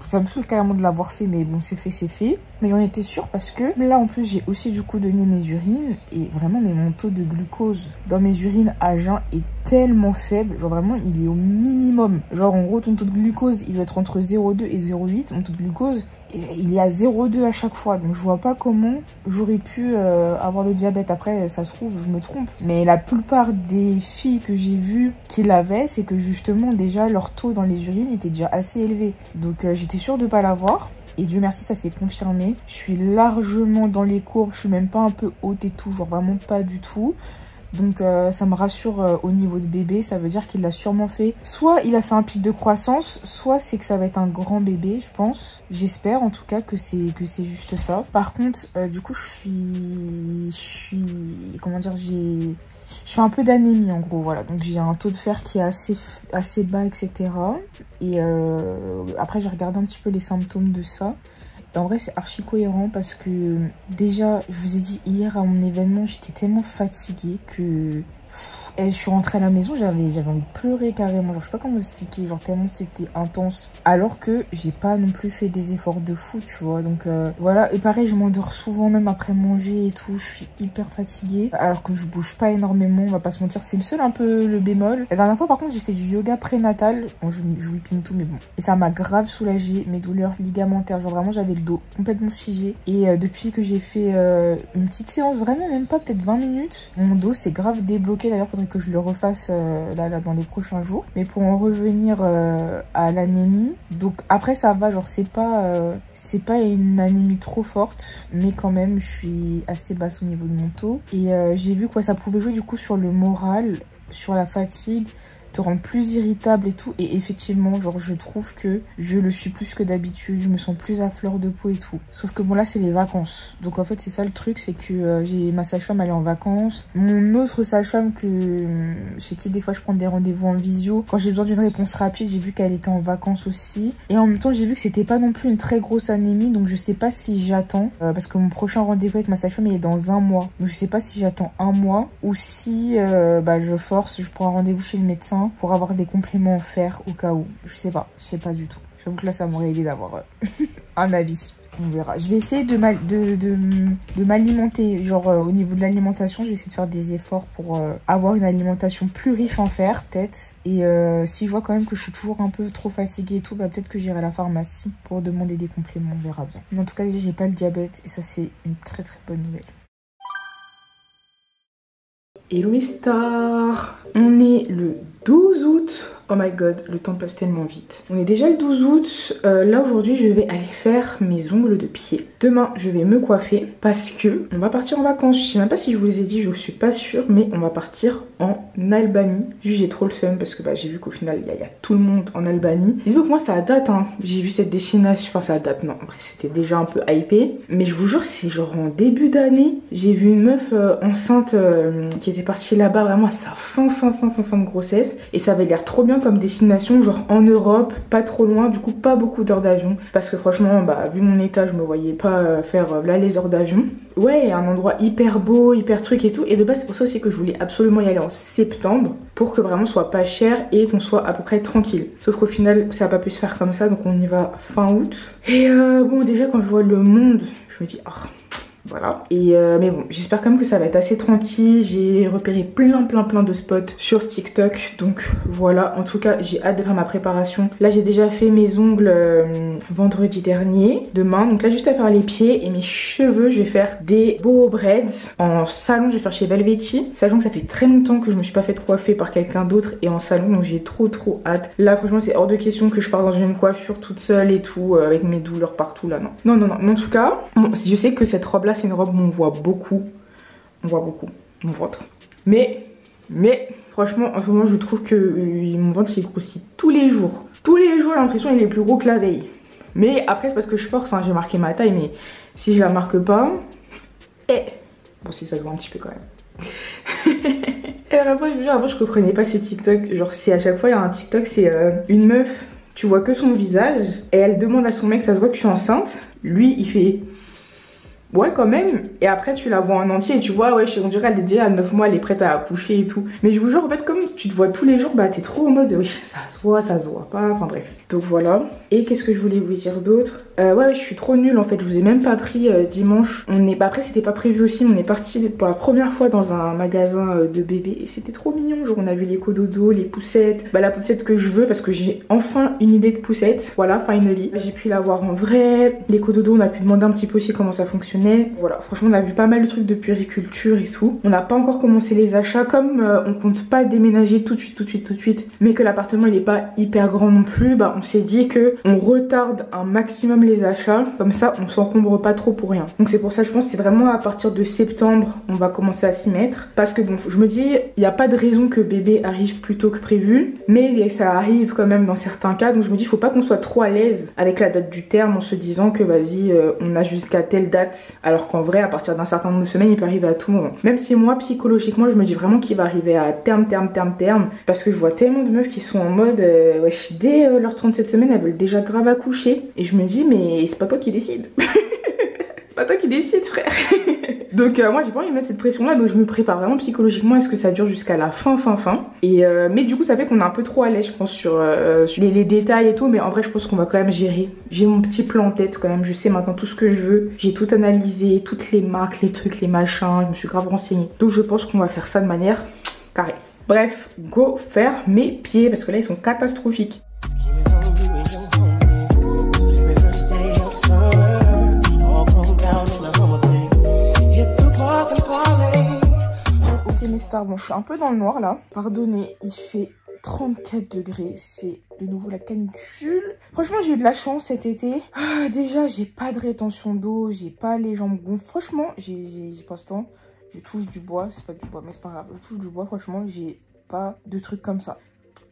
B: Ça me saoule carrément de l'avoir fait, mais bon, c'est fait, c'est fait. Mais j'en étais sûre parce que là, en plus, j'ai aussi du coup donné mes urines. Et vraiment, mais mon taux de glucose dans mes urines à jeun est tellement faible. Genre vraiment, il est au minimum. Genre en gros, ton taux de glucose, il doit être entre 0,2 et 0,8. Mon taux de glucose, il est à 0,2 à chaque fois. Donc je vois pas comment j'aurais pu avoir le diabète. Après, ça se trouve, je me trompe. Mais la plupart des filles que j'ai vues qui l'avaient, c'est que justement, déjà, leur taux dans les urines était déjà assez élevé. Donc j'étais sûre de pas l'avoir. Et Dieu merci, ça s'est confirmé. Je suis largement dans les courbes. Je suis même pas un peu haute et tout. Genre vraiment pas du tout. Donc ça me rassure au niveau de bébé. Ça veut dire qu'il l'a sûrement fait. Soit il a fait un pic de croissance, soit c'est que ça va être un grand bébé, je pense. J'espère en tout cas que c'est juste ça. Par contre, du coup, je suis comment dire, je fais un peu d'anémie en gros, voilà. Donc j'ai un taux de fer qui est assez bas, etc. Et après j'ai regardé un petit peu les symptômes de ça. Et en vrai c'est archi cohérent parce que déjà, je vous ai dit hier à mon événement, j'étais tellement fatiguée que... Et je suis rentrée à la maison, j'avais envie de pleurer carrément. Genre, je sais pas comment vous expliquer, genre tellement c'était intense. Alors que j'ai pas non plus fait des efforts de fou, tu vois. Donc voilà, et pareil, je m'endors souvent même après manger et tout. Je suis hyper fatiguée. Alors que je bouge pas énormément, on va pas se mentir. C'est le seul un peu le bémol. La dernière fois, par contre, j'ai fait du yoga prénatal. Bon, je whippine tout, mais bon. Et ça m'a grave soulagée mes douleurs ligamentaires. Genre vraiment, j'avais le dos complètement figé. Et depuis que j'ai fait une petite séance, vraiment même pas, peut-être 20 minutes, mon dos s'est grave débloqué. D'ailleurs, faudrait que je le refasse là dans les prochains jours. Mais pour en revenir à l'anémie, donc après ça va, genre c'est pas une anémie trop forte, mais quand même je suis assez basse au niveau de mon taux. Et j'ai vu quoi, ça pouvait jouer du coup sur le moral, sur la fatigue, te rendre plus irritable et tout. Et effectivement, genre je trouve que je le suis plus que d'habitude, je me sens plus à fleur de peau et tout. Sauf que bon, là c'est les vacances, donc en fait c'est ça le truc, c'est que j'ai ma sage-femme, elle est en vacances. Mon autre sage-femme chez qui des fois je prends des rendez-vous en visio, quand j'ai besoin d'une réponse rapide, j'ai vu qu'elle était en vacances aussi. Et en même temps j'ai vu que c'était pas non plus une très grosse anémie, donc je sais pas si j'attends parce que mon prochain rendez-vous avec ma sage-femme il est dans 1 mois, donc je sais pas si j'attends 1 mois ou si je force, je prends un rendez-vous chez le médecin pour avoir des compléments en fer au cas où. Je sais pas du tout. J'avoue que là ça m'aurait aidé d'avoir un avis. On verra. Je vais essayer de m'alimenter, genre au niveau de l'alimentation, je vais essayer de faire des efforts pour avoir une alimentation plus riche en fer peut-être. Et si je vois quand même que je suis toujours un peu trop fatiguée et tout, bah peut-être que j'irai à la pharmacie pour demander des compléments, on verra bien. Mais en tout cas déjà j'ai pas le diabète et ça c'est une très très bonne nouvelle.
A: Hello mes stars, on est le 12 août. Oh my god, le temps passe tellement vite. On est déjà le 12 août. Là aujourd'hui je vais aller faire mes ongles de pied. Demain je vais me coiffer parce que on va partir en vacances. Je sais même pas si je vous les ai dit, je suis pas sûre, mais on va partir en Albanie. Juste j'ai trop le seum parce que j'ai vu qu'au final il y a tout le monde en Albanie. Dites-vous que moi ça date hein. J'ai vu cette destination, enfin ça date non, après c'était déjà un peu hypé. Mais je vous jure c'est genre en début d'année. J'ai vu une meuf enceinte qui était partie là-bas vraiment à sa fin de grossesse. Et ça avait l'air trop bien comme destination, genre en Europe, pas trop loin, du coup pas beaucoup d'heures d'avion. Parce que franchement, vu mon état, je me voyais pas faire là les heures d'avion. Ouais, un endroit hyper beau, hyper truc et tout. Et de base c'est pour ça aussi que je voulais absolument y aller en septembre. Pour que vraiment soit pas cher et qu'on soit à peu près tranquille. Sauf qu'au final ça n'a pas pu se faire comme ça, donc on y va fin août. Et bon déjà quand je vois le monde, je me dis oh, voilà. Et mais bon, j'espère quand même que ça va être assez tranquille. J'ai repéré plein de spots sur TikTok. Donc voilà, en tout cas j'ai hâte de faire ma préparation. Là j'ai déjà fait mes ongles vendredi dernier. Demain, donc là juste à faire les pieds. Et mes cheveux, je vais faire des beaux braids en salon. Je vais faire chez Velvety, sachant que ça fait très longtemps que je me suis pas fait coiffer par quelqu'un d'autre et en salon. Donc j'ai trop hâte. Là franchement c'est hors de question que je parte dans une coiffure toute seule et tout, avec mes douleurs partout là, non. Mais en tout cas, bon, je sais que cette robe là c'est une robe où on voit beaucoup mon ventre. Mais franchement en ce moment je trouve que mon ventre il grossit tous les jours. Tous les jours j'ai l'impression qu'il est plus gros que la veille. Mais après c'est parce que je force, hein, j'ai marqué ma taille, mais si je la marque pas, bon si ça se voit un petit peu quand même. Et après je me dis, avant je comprenais pas ces TikTok, genre c'est à chaque fois il y a un TikTok, c'est une meuf, tu vois que son visage et elle demande à son mec, ça se voit que je suis enceinte, lui il fait Ouais, quand même. Et après, tu la vois en entier et tu vois, ouais, on dirait, elle est déjà à 9 mois, elle est prête à accoucher et tout. Mais je vous jure, en fait, comme tu te vois tous les jours, bah t'es trop en mode, oui, ça se voit pas, enfin bref. Donc voilà. Et qu'est-ce que je voulais vous dire d'autre? Ouais, je suis trop nulle en fait, je vous ai même pas pris dimanche. Bah, après, c'était pas prévu aussi, on est parti pour la première fois dans un magasin de bébés et c'était trop mignon. Genre, on a vu les cododos, les poussettes, bah la poussette que je veux parce que j'ai enfin une idée de poussette. Voilà, finally. J'ai pu la voir en vrai. Les cododos, on a pu demander un petit peu aussi comment ça fonctionnait. Voilà, franchement, on a vu pas mal de trucs de puériculture et tout. On n'a pas encore commencé les achats, comme on compte pas déménager tout de suite, mais que l'appartement il est pas hyper grand non plus, bah on s'est dit que on retarde un maximum les achats, comme ça on s'encombre pas trop pour rien. Donc c'est pour ça, je pense que c'est vraiment à partir de septembre on va commencer à s'y mettre, parce que bon, je me dis, il n'y a pas de raison que bébé arrive plus tôt que prévu, mais ça arrive quand même dans certains cas, donc je me dis, faut pas qu'on soit trop à l'aise avec la date du terme en se disant que vas-y, on a jusqu'à telle date, alors qu'en vrai, à partir d'un certain nombre de semaines, il peut arriver à tout moment. Même si moi, psychologiquement, je me dis vraiment qu'il va arriver à terme, parce que je vois tellement de meufs qui sont en mode, wesh, dès leur 37 semaines, elles veulent déjà grave accoucher, et je me dis, mais c'est pas toi qui décide. C'est pas toi qui décide, frère. Donc moi j'ai pas envie de mettre cette pression là, donc je me prépare vraiment psychologiquement à ce que ça dure jusqu'à la fin. Et mais du coup ça fait qu'on est un peu trop à l'aise, je pense, sur les détails et tout, mais en vrai je pense qu'on va quand même gérer. J'ai mon petit plan en tête quand même, je sais maintenant tout ce que je veux, j'ai tout analysé, toutes les marques, les trucs, les machins, je me suis grave renseignée. Donc je pense qu'on va faire ça de manière carrée. Bref, go faire mes pieds parce que là ils sont catastrophiques. Ok mes stars, bon je suis un peu dans le noir là, pardonnez, il fait 34 degrés, c'est de nouveau la canicule. Franchement j'ai eu de la chance cet été. Déjà j'ai pas de rétention d'eau, j'ai pas les jambes gonflées, franchement j'ai pas ce temps. Je touche du bois, c'est pas du bois mais c'est pas grave, je touche du bois, franchement j'ai pas de trucs comme ça.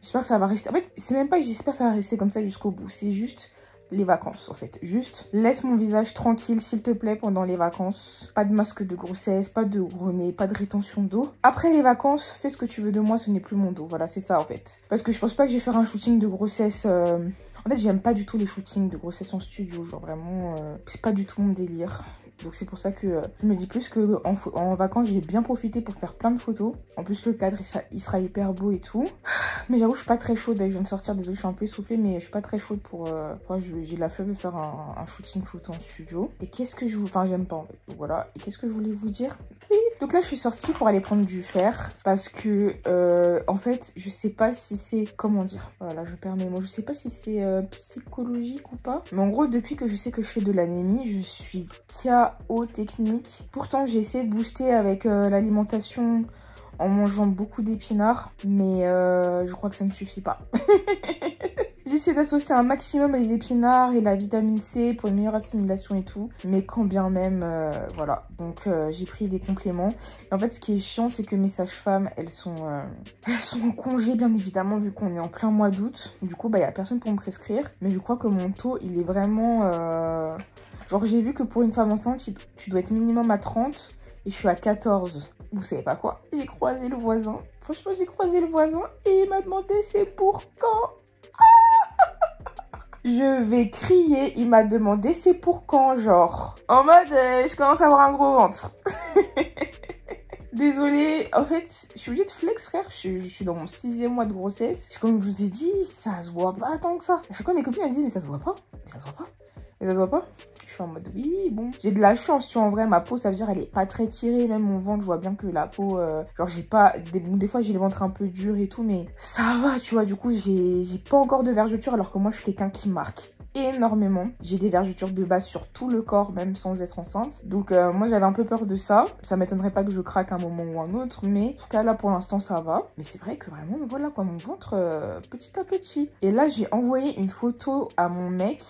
A: J'espère que ça va rester, en fait c'est même pas que j'espère que ça va rester comme ça jusqu'au bout, c'est juste les vacances en fait. Juste laisse mon visage tranquille s'il te plaît pendant les vacances. Pas de masque de grossesse, pas de gros nez, pas de rétention d'eau. Après les vacances, fais ce que tu veux de moi, ce n'est plus mon dos. Voilà, c'est ça en fait. Parce que je pense pas que je vais faire un shooting de grossesse. En fait j'aime pas du tout les shootings de grossesse en studio. Genre vraiment, c'est pas du tout mon délire. Donc c'est pour ça que je me dis plus que en vacances j'ai bien profité pour faire plein de photos. En plus le cadre il sera hyper beau et tout. Mais j'avoue je suis pas très chaude, je viens de sortir, désolée je suis un peu essoufflée, mais je suis pas très chaude pour... j'ai la flemme de faire un shooting photo en studio. Et qu'est-ce que je vous... Enfin j'aime pas en fait, donc voilà. Et qu'est-ce que je voulais vous dire? Oui, donc là je suis sortie pour aller prendre du fer. Parce que en fait je sais pas si c'est... Comment dire? Voilà, je perds mes mots. Je sais pas si c'est psychologique ou pas. Mais en gros depuis que je sais que je fais de l'anémie, je suis KO technique. Pourtant j'ai essayé de booster avec l'alimentation en mangeant beaucoup d'épinards, mais je crois que ça ne suffit pas. J'essaie d'associer un maximum les épinards et la vitamine C pour une meilleure assimilation et tout, mais quand bien même, voilà. Donc j'ai pris des compléments. Et en fait ce qui est chiant c'est que mes sages-femmes elles sont en congé bien évidemment vu qu'on est en plein mois d'août. Du coup bah il n'y a personne pour me prescrire, mais je crois que mon taux il est vraiment... Genre j'ai vu que pour une femme enceinte, tu dois être minimum à 30 et je suis à 14. Vous savez pas quoi? J'ai croisé le voisin. Franchement j'ai croisé le voisin et il m'a demandé c'est pour quand? Je vais crier, il m'a demandé c'est pour quand, genre. En mode je commence à avoir un gros ventre. Désolée, en fait, je suis obligée de flex, frère. Je suis dans mon 6e mois de grossesse. Comme je vous ai dit, ça se voit pas tant que ça. À chaque fois, mes copines elles me disent mais ça se voit pas. Mais ça se voit pas. Mais ça se voit pas. Je suis en mode oui, bon. J'ai de la chance, tu vois, en vrai, ma peau, ça veut dire elle est pas très tirée. Même mon ventre, je vois bien que la peau, genre j'ai pas... Des fois, j'ai le ventre un peu dur et tout, mais ça va, tu vois. Du coup, j'ai pas encore de vergeture alors que moi, je suis quelqu'un qui marque énormément. J'ai des vergetures de base sur tout le corps, même sans être enceinte. Donc moi j'avais un peu peur de ça. Ça m'étonnerait pas que je craque un moment ou un autre, mais en tout cas là pour l'instant ça va. Mais c'est vrai que vraiment voilà quoi, mon ventre petit à petit. Et là j'ai envoyé une photo à mon mec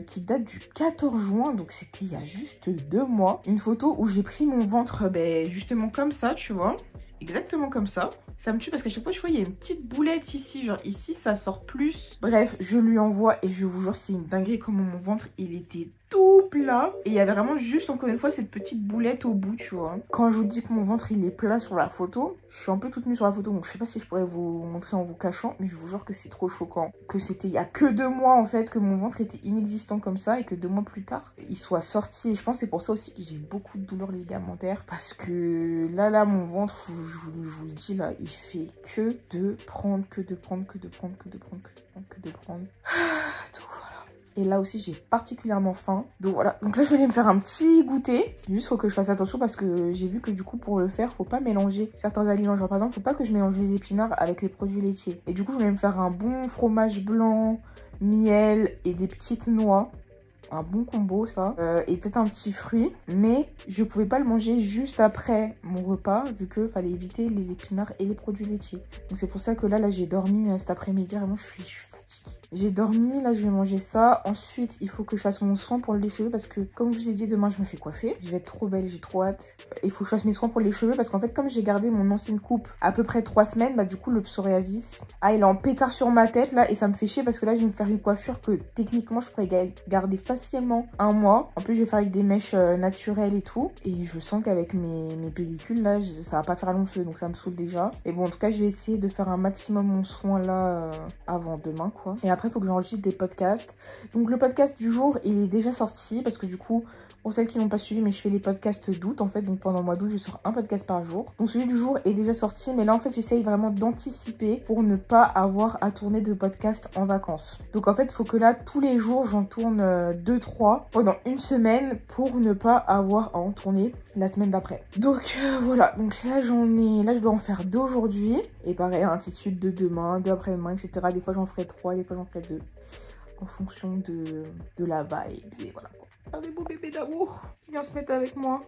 A: qui date du 14 juin, donc c'était il y a juste 2 mois. Une photo où j'ai pris mon ventre justement comme ça, tu vois. Exactement comme ça. Ça me tue parce qu'à chaque fois, je vois, il y a une petite boulette ici. Genre ici, ça sort plus. Bref, je lui envoie et je vous jure, c'est une dinguerie comment mon ventre, il était
B: tout plat. Et il y avait vraiment juste, encore une fois, cette petite boulette au bout, tu vois. Quand je vous dis que mon ventre, il est plat sur la photo, je suis un peu toute nue sur la photo, donc je sais pas si je pourrais vous montrer en vous cachant, mais je vous jure que c'est trop choquant. Que c'était il y a que 2 mois, en fait, que mon ventre était inexistant comme ça, et que 2 mois plus tard, il soit sorti. Et je pense que c'est pour ça aussi que j'ai beaucoup de douleurs ligamentaires, parce que là, mon ventre, je vous le dis, là, il fait que de prendre. Donc voilà. Et là aussi j'ai particulièrement faim. Donc voilà. Donc là je vais aller me faire un petit goûter. Juste faut que je fasse attention parce que j'ai vu que du coup pour le faire faut pas mélanger certains aliments. Genre par exemple faut pas que je mélange les épinards avec les produits laitiers. Et du coup je vais me faire un bon fromage blanc, miel et des petites noix. Un bon combo ça, et peut-être un petit fruit, mais je pouvais pas le manger juste après mon repas vu que fallait éviter les épinards et les produits laitiers. Donc c'est pour ça que là j'ai dormi cet après-midi, vraiment je suis fatiguée. J'ai dormi, là je vais manger ça. Ensuite il faut que je fasse mon soin pour les cheveux parce que comme je vous ai dit demain je me fais coiffer. Je vais être trop belle, j'ai trop hâte. Il faut que je fasse mes soins pour les cheveux parce qu'en fait comme j'ai gardé mon ancienne coupe à peu près 3 semaines, bah du coup le psoriasis, il est en pétard sur ma tête là et ça me fait chier parce que là je vais me faire une coiffure que techniquement je pourrais garder facilement 1 mois. En plus je vais faire avec des mèches naturelles et tout. Et je sens qu'avec mes pellicules là ça va pas faire long feu donc ça me saoule déjà. Et bon en tout cas je vais essayer de faire un maximum mon soin là avant demain quoi. Et après il faut que j'enregistre des podcasts. Donc le podcast du jour il est déjà sorti parce que du coup pour celles qui n'ont pas suivi, mais je fais les podcasts d'août en fait, donc pendant le mois d'août je sors un podcast par jour. Donc celui du jour est déjà sorti, mais là en fait j'essaye vraiment d'anticiper pour ne pas avoir à tourner de podcast en vacances. Donc en fait il faut que là tous les jours j'en tourne 2-3 pendant une semaine pour ne pas avoir à en tourner la semaine d'après. Donc voilà, donc là je dois en faire 2 aujourd'hui. Et pareil, un petit de demain, 2 après-demain, etc. Des fois j'en ferai 3, des fois j'en ferai 2. En fonction de la vibe. Et voilà quoi. Des beaux bébés d'amour qui viennent se mettre avec moi.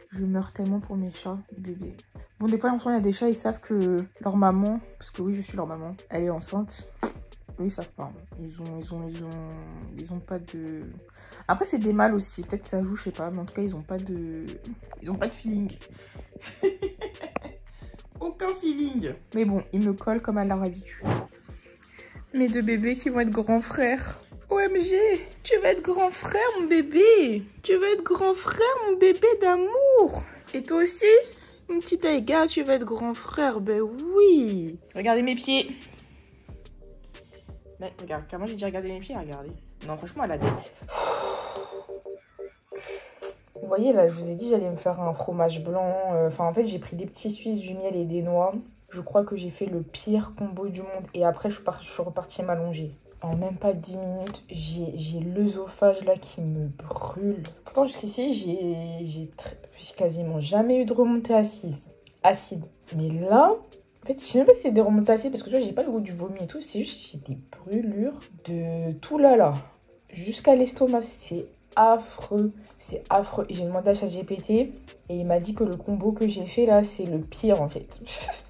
B: Je meurs tellement pour mes chats, bébés. Bon, des fois, il y a des chats, ils savent que leur maman, parce que oui, je suis leur maman, elle est enceinte. Eux, ils savent pas. Ils ont pas de... Après, c'est des mâles aussi. Peut-être ça joue, je sais pas. Mais en tout cas, ils ont pas de feeling. Aucun feeling. Mais bon, ils me collent comme à leur habitude. Mes 2 bébés qui vont être grands frères. OMG, tu vas être grand frère mon bébé. Tu vas être grand frère mon bébé d'amour. Et toi aussi, mon petit Taïga, tu vas être grand frère. Ben oui. Regardez mes pieds. Mais regarde, comment j'ai dit regarder mes pieds, regardez. Non franchement elle a des... Vous voyez là, je vous ai dit j'allais me faire un fromage blanc. Enfin en fait j'ai pris des petits Suisses, du miel et des noix. Je crois que j'ai fait le pire combo du monde. Et après je suis repartie m'allonger. En même pas 10 minutes, j'ai l'œsophage là qui me brûle. Pourtant jusqu'ici, j'ai quasiment jamais eu de remontée acide. Mais là, en fait, je sais même pas si c'est des remontées acides parce que tu vois, j'ai pas le goût du vomi et tout. C'est juste j'ai des brûlures de tout là. Jusqu'à l'estomac, c'est affreux. C'est affreux. J'ai demandé à ChatGPT et il m'a dit que le combo que j'ai fait là, c'est le pire en fait.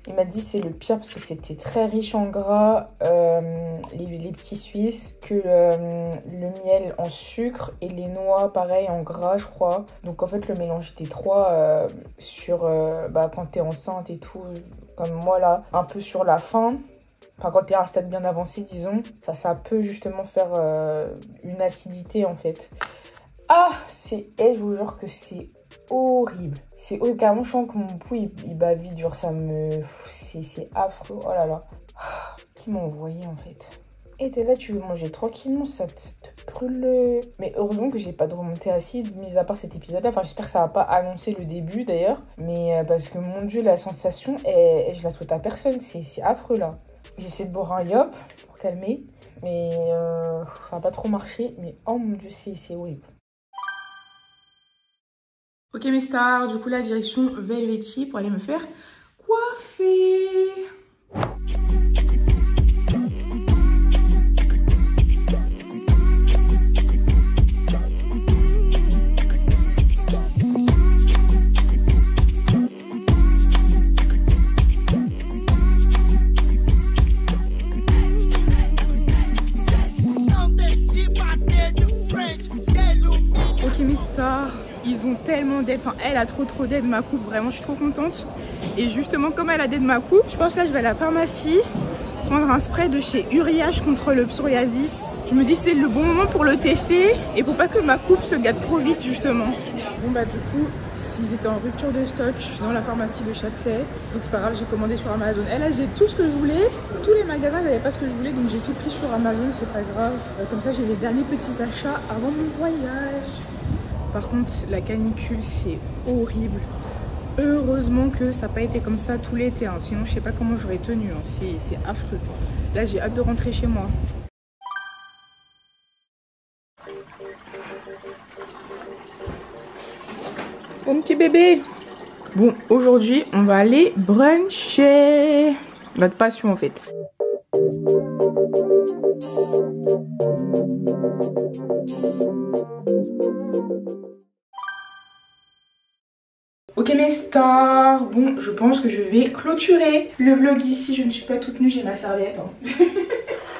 B: Il m'a dit c'est le pire parce que c'était très riche en gras, les petits Suisses, que le miel en sucre et les noix pareil en gras je crois. Donc en fait le mélange des 3 quand t'es enceinte et tout, comme moi là, un peu sur la fin. Enfin quand t'es à un stade bien avancé disons, ça peut justement faire une acidité en fait. Ah je vous jure que c'est horrible. C'est horrible, carrément je sens que mon pouls il bat vite, genre ça me... C'est affreux, oh là là. Qui m'a envoyé en fait. Et t'es là, tu veux manger tranquillement, ça te brûle. Mais heureusement que j'ai pas de remontée acide, mis à part cet épisode là. Enfin j'espère que ça va pas annoncer le début d'ailleurs. Mais parce que mon dieu la sensation, je la souhaite à personne, c'est affreux là. J'essaie de boire un yop pour calmer. Mais ça va pas trop marcher. Mais oh mon dieu c'est horrible. Ok mes stars, du coup la direction Velvety pour aller me faire coiffer. Ok mes stars, ils ont tellement d'aide, enfin elle a trop d'aide ma coupe, vraiment je suis trop contente. Et justement comme elle a d'aide ma coupe, je pense là je vais à la pharmacie prendre un spray de chez Uriage contre le psoriasis. Je me dis c'est le bon moment pour le tester et pour pas que ma coupe se gâte trop vite justement. Bon bah du coup, ils étaient en rupture de stock dans la pharmacie de Châtelet. Donc c'est pas grave, j'ai commandé sur Amazon. Et là j'ai tout ce que je voulais. Tous les magasins n'avaient pas ce que je voulais, donc j'ai tout pris sur Amazon, c'est pas grave. Comme ça j'ai les derniers petits achats avant mon voyage. Par contre la canicule c'est horrible. Heureusement que ça n'a pas été comme ça tout l'été, hein. Sinon je sais pas comment j'aurais tenu, hein. C'est affreux. Là j'ai hâte de rentrer chez moi. Mon petit bébé. Bon, aujourd'hui on va aller bruncher. Notre passion en fait. Ok mes stars, bon je pense que je vais clôturer le vlog ici, je ne suis pas toute nue, j'ai ma serviette hein.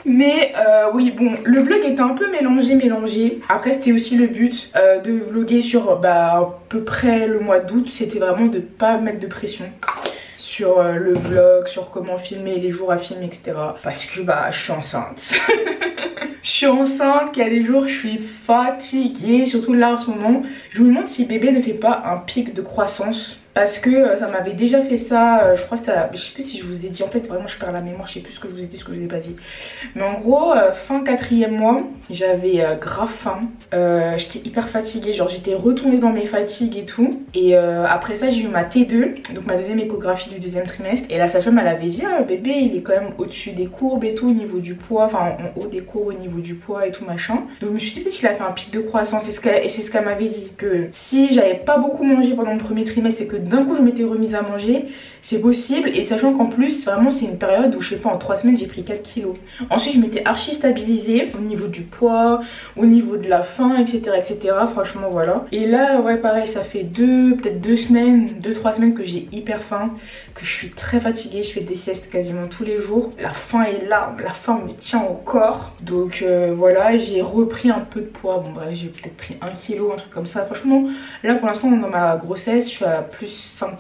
B: Mais oui bon, le vlog était un peu mélangé. Après c'était aussi le but de vlogger sur à peu près le mois d'août. C'était vraiment de pas mettre de pression sur le vlog, sur comment filmer, les jours à filmer, etc. Parce que je suis enceinte. Je suis enceinte, qu'il y a des jours je suis fatiguée, surtout là en ce moment. Je me demande si bébé ne fait pas un pic de croissance. Parce que ça m'avait déjà fait ça, je crois que c'était, je sais plus si je vous ai dit, en fait vraiment je perds la mémoire, je sais plus ce que je vous ai dit, ce que je vous ai pas dit. Mais en gros, fin 4e mois, j'avais grave faim, j'étais hyper fatiguée, genre j'étais retournée dans mes fatigues et tout. Et après ça j'ai eu ma T2, donc ma deuxième échographie du 2e trimestre. Et la sage-femme elle avait dit, ah bébé il est quand même au-dessus des courbes et tout au niveau du poids, enfin en haut des courbes au niveau du poids et tout machin. Donc je me suis dit peut-être qu'il a fait un pic de croissance, et c'est ce qu'elle m'avait dit, que si j'avais pas beaucoup mangé pendant le 1er trimestre et que d'un coup je m'étais remise à manger, c'est possible. Et sachant qu'en plus vraiment c'est une période où je sais pas, en 3 semaines j'ai pris 4 kilos. Ensuite je m'étais archi stabilisée au niveau du poids, au niveau de la faim, etc. Franchement voilà. Et là ouais pareil, ça fait peut-être 2 semaines, 2-3 semaines que j'ai hyper faim, que je suis très fatiguée, je fais des siestes quasiment tous les jours. La faim est là, la faim me tient au corps. Donc voilà, j'ai repris un peu de poids. Bon bref, j'ai peut-être pris 1 kilo, un truc comme ça. Franchement là pour l'instant dans ma grossesse je suis à plus 5